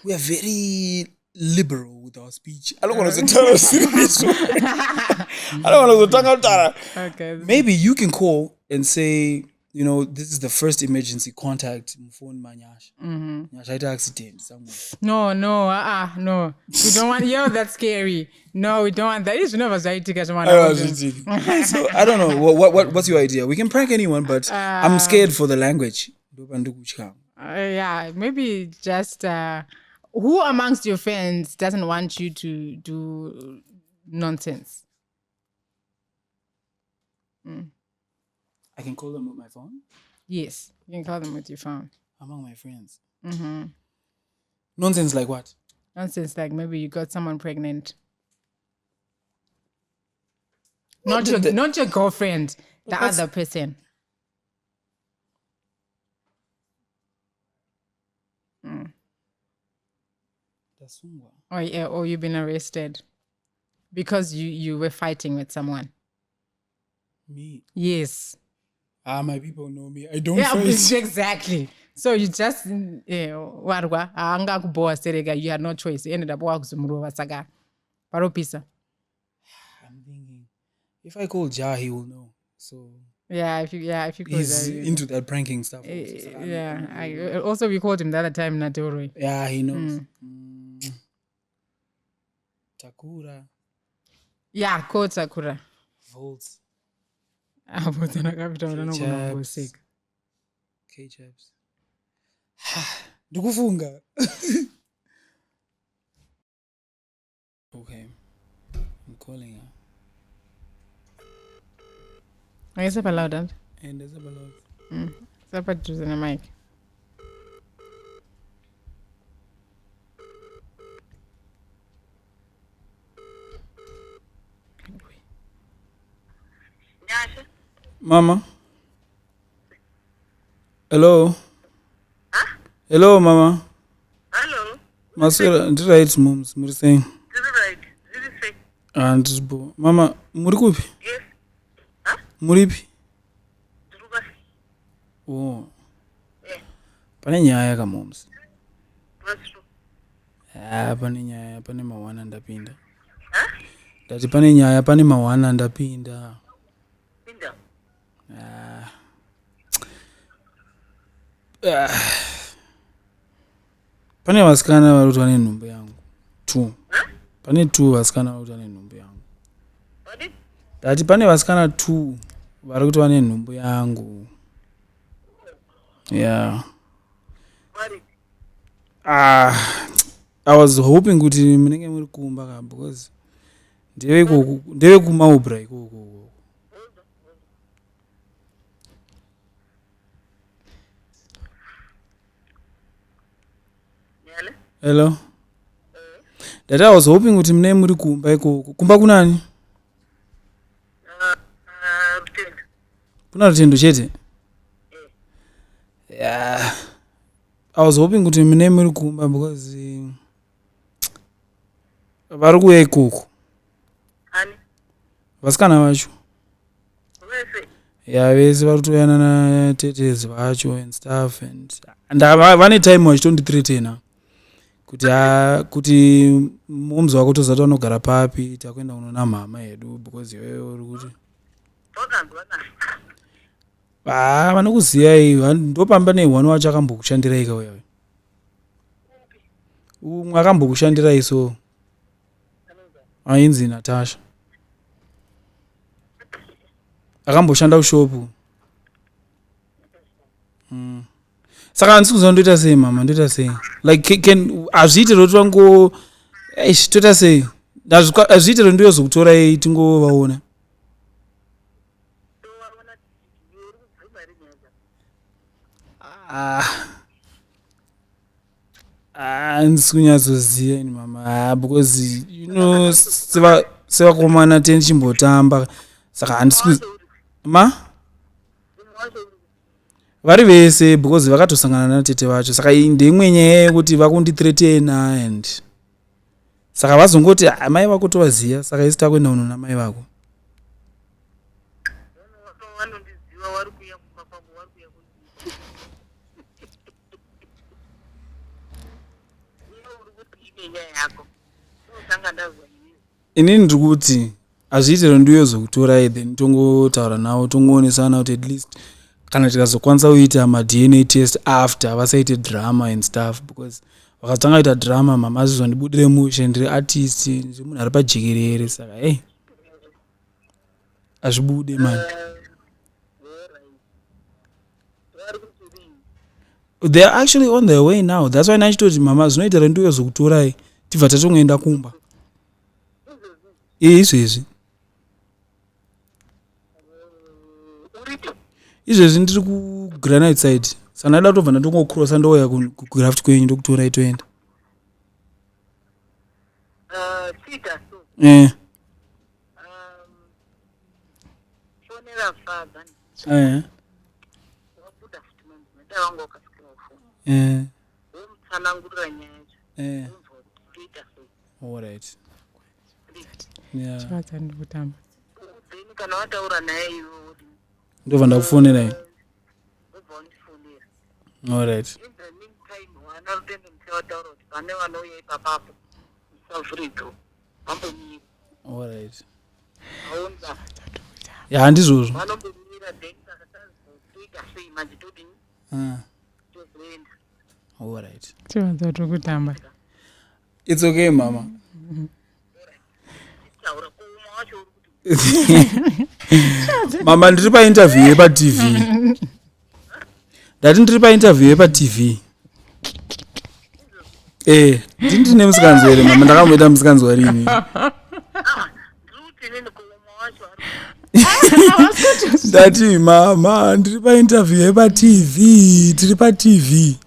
Speaker 3: We are very liberal with our speech. I don't want to tell us this. I don't want to talk.
Speaker 2: Okay.
Speaker 3: Maybe you can call and say, this is the first emergency contact. Phone Nyasha. Nyasha had an accident somewhere.
Speaker 2: No. No. We don't want. That's scary. No, we don't want that. It's never So
Speaker 3: I don't know. What's your idea? We can prank anyone, but I'm scared for the language.
Speaker 2: Yeah, maybe just who amongst your friends doesn't want you to do nonsense?
Speaker 3: I can call them with my phone?
Speaker 2: Yes, you can call them with your phone.
Speaker 3: Among my friends. Nonsense like what?
Speaker 2: Nonsense like maybe you got someone pregnant. Not your girlfriend, the other person. Or you've been arrested because you were fighting with someone.
Speaker 3: Me?
Speaker 2: Yes.
Speaker 3: My people know me. I don't fight.
Speaker 2: Exactly. So you just warwa anga kuboa serega, you had no choice. You ended up wakuzumruwa saga. Paropisa.
Speaker 3: I'm thinking if I call Ja, he will know. So
Speaker 2: if you call
Speaker 3: he's into that pranking stuff also.
Speaker 2: Also we called him the other time Natoroi.
Speaker 3: Yeah, he knows. Takura.
Speaker 2: Yeah, call Takura.
Speaker 3: Volts. K-chaps. Ndukufunga. Okay. I'm calling her.
Speaker 2: Are you super loud?
Speaker 3: And there's a loud.
Speaker 2: Super to the mic.
Speaker 3: Mama. Hello.
Speaker 4: Huh?
Speaker 3: Hello, Mama.
Speaker 4: Hello.
Speaker 3: Maswera, ndiri right, moms. Muri saying?
Speaker 4: Ndiri right. Ndiri say.
Speaker 3: Ndiripo. Mama, muri kupi?
Speaker 4: Yes. Huh?
Speaker 3: Muripi?
Speaker 4: Ndiri basi.
Speaker 3: Oh.
Speaker 4: Yeah.
Speaker 3: Pane nyaya ka moms.
Speaker 4: What's true?
Speaker 3: Pane nyaya, pane mawana ndapinda.
Speaker 4: Huh?
Speaker 3: Ndati pane nyaya, pane mawana ndapinda.
Speaker 4: Pinda.
Speaker 3: Pane vasikana vari kutwa nenhumbu yangu 2. Pane 2 vasikana vari kutwa nenhumbu yangu. Ndati pane vasikana 2 vari kutwa nenhumbu yangu. Yeah. I was hoping kuti munenge muri kumba ka because ndeve kumaubra ikoko. Hello. That I was hoping kuti munenge muri kumba ikoko. Kumba kunani? Kuna rutendo chete? Yeah. I was hoping kuti munenge muri kumba because vari kuuya ikoko.
Speaker 4: Ani?
Speaker 3: Vasikana vacho.
Speaker 4: Wese?
Speaker 3: Yeah, vese vari kutoyana natetezi vacho and stuff and vane time vachitondithreatena kuti mumzi wako tozati vanogara papi takuenda kunona mama yedu because iwewe uri kuti vanokuziyai ndopamba neihwani wacho akambokushandirai kauyawe umwe akambokushandirai so ainzi Natasha akamboshanda kushopu. Saka handisi kuziva ndoita sei mama, ndoita sei like hazviitiro kuti vango toita sei hazviitiro ndoyozokutorai tingovaona. Handisi kunyatsoziva ini mama because you know sevakomana tenichimbotamba saka handisi vari vese because vakatosangana natete vacho saka ndeimwe nyaya yekuti vakundithreatena and saka vazongoti mai vako tovaziva saka isi takuenda kunona mai vako. Inini ndiri kuti hazviitiro ndiyozokutorai then tongotaura navo tongoonesana kuti at least kana tikazokwanisa kuita ma-DNA test after vasaite drama and stuff because vakatanga kuita drama mama azvizondibudire mushe ndiri artist ndiri munhu ari pajekerere saka hey hazvibude mani. They are actually on their way now. That's why nachitoti mama zvinoitira ndiyozokutorai tibva tatongoenda kumba izvezvi izvezvi ndiri kugranite side saka ndaida kutobva ndatongocrossa ndouya kugraft kwenyu ndokutorai toenda.
Speaker 4: wabuda futi menda wangu wakasikira ufuni womutsanangurira nyaya yacho unzwa kuti toita sei.
Speaker 3: Alright.
Speaker 2: Chivatsa ndikutamba.
Speaker 4: Then kana wataura naye iwe
Speaker 3: ndobva ndakufonera ine.
Speaker 4: wobva wandifonera.
Speaker 3: Alright.
Speaker 4: In the meantime wana rutende muchawataura kuti pane vanouya ipapapo musavhuridzo vambomira.
Speaker 3: Alright.
Speaker 4: aonza
Speaker 3: Handizvozvo.
Speaker 4: vanombomira then saka tanzwa toita sei manje todini tozoenda.
Speaker 3: Alright.
Speaker 2: Chivatsa ndikutamba.
Speaker 3: It's okay, mama.
Speaker 4: taura kuuma wacho uri kuti
Speaker 3: Mama, ndiri painterview yepa TV. Ndati ndiri painterview yepa TV. Ndine musikanzwa here mama, ndakamuita musikanzwa rini.
Speaker 4: ndiri kuti nini kuuma wacho ari
Speaker 3: Ndati mama, ndiri painterview yepa TV. Tiri pa TV.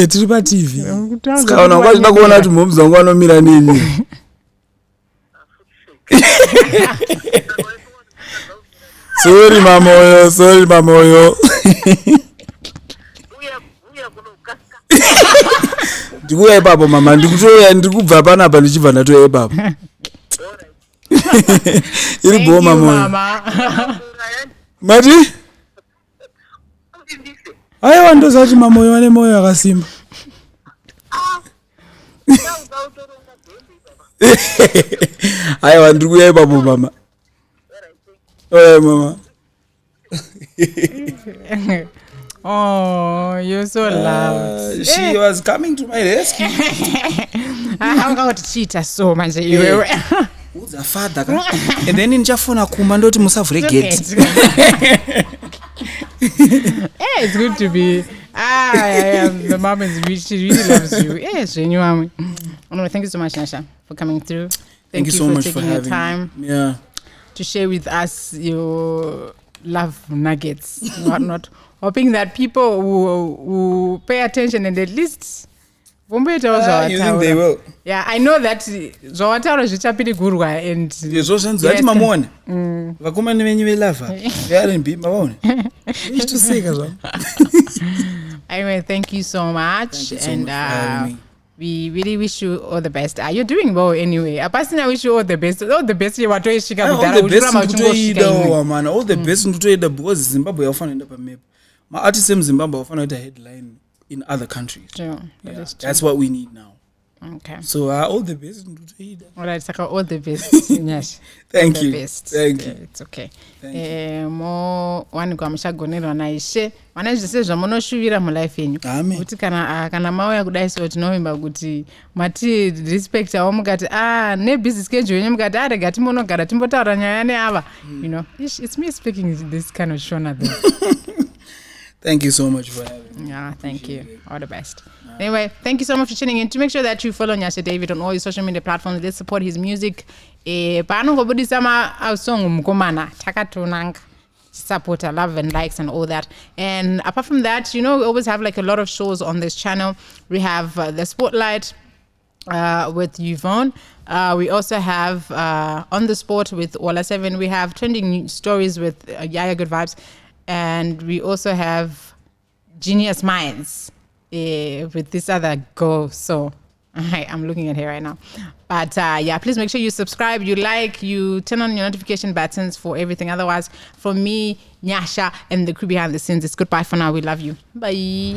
Speaker 3: Tiri pa TV. Sikaona kwachida kuona kuti mhomzi wangu anomira nini. Sorry mama oyo.
Speaker 4: uya kunokasika
Speaker 3: Ndikuya ipapo mama, ndikutoya ndikubva panapa ndichibva ndatoya ipapo. Iri
Speaker 2: Thank
Speaker 3: boma
Speaker 2: you,
Speaker 3: moyo.
Speaker 2: Mama.
Speaker 3: Mati?
Speaker 4: ndise
Speaker 3: Aiwa ndozati mama oyo ane moyo akasimba.
Speaker 4: dautoronga bhembe baba.
Speaker 3: Aiwa ndikuya ipapo mama. Mama.
Speaker 2: Oh, you're so loud.
Speaker 3: She was coming to my rescue.
Speaker 2: Haungauti chiita so manje iwewe.
Speaker 3: Who's a father? And then nichafuna kumba ndoti musavhure gate.
Speaker 2: It's good to be. Yeah. The mom is she really loves you. Yes, you know. Anyway, thank you so much, Nyasha, for coming through.
Speaker 3: Thank you so
Speaker 2: for
Speaker 3: much
Speaker 2: taking
Speaker 3: for
Speaker 2: your
Speaker 3: having
Speaker 2: time
Speaker 3: me. Yeah.
Speaker 2: to share with us your love nuggets, whatnot. Hoping that people who pay attention and at least.
Speaker 3: You think they will?
Speaker 2: Yeah, I know that zvawataura zvichapiri gurwa and
Speaker 3: Zozvanzi ati mamona. Vakomana venyu velava. R&B mavaona. Ichitoseka zvavo.
Speaker 2: Anyway, thank you so much.
Speaker 3: Thank you so
Speaker 2: And
Speaker 3: much for having me.
Speaker 2: we really wish you all the best. You're doing well anyway. Apasina wish you all the best. All the best watoishika
Speaker 3: All
Speaker 2: kudhara
Speaker 3: the best
Speaker 2: uchiramba uchingosvika
Speaker 3: nditoida
Speaker 2: imwe.
Speaker 3: man. All the best nditoida because Zimbabwe yafanira pamap. Ma-artists emuZimbabwe afanira kuita headline in other countries.
Speaker 2: True. That
Speaker 3: Yeah,
Speaker 2: is true.
Speaker 3: that's what we need now.
Speaker 2: Okay.
Speaker 3: So all the best nditoida.
Speaker 2: All right, Saka, all the best. Yes.
Speaker 3: Thank
Speaker 2: All
Speaker 3: you.
Speaker 2: the best.
Speaker 3: Thank you.
Speaker 2: It's okay.
Speaker 3: Thank
Speaker 2: Mo wanigwa mushagonerwa naishe. Vana zvese zvamunoshuvira mulife yenyu.
Speaker 3: Amen.
Speaker 2: Kuti kana mauya kudai so tinovimba kuti mati respect awo mukati nebusiness schedule yenyu mukati rega timbonogara timbotaura nyaya neava. You know, it's me speaking this kind of shona though.
Speaker 3: Thank you so much for having me.
Speaker 2: Yeah, thank you. All the best. Anyway, thank you so much for tuning in. To make sure that you follow Nyasha David on all his social media platforms, let's support his music. Paanongobudisa song mukomana takatonanga. Support, love and likes and all that. And apart from that, you know, we always have like a lot of shows on this channel. We have the Spotlight with Yvonne. We also have On the Sport with Ola 7. We have Trending Stories with Yaya Good Vibes. And we also have Genius Minds with this other girl. So I'm looking at her right now. But yeah, please make sure you subscribe, you like, you turn on your notification buttons for everything. Otherwise, from me, Nyasha, and the crew behind the scenes, it's goodbye for now. We love you. Bye.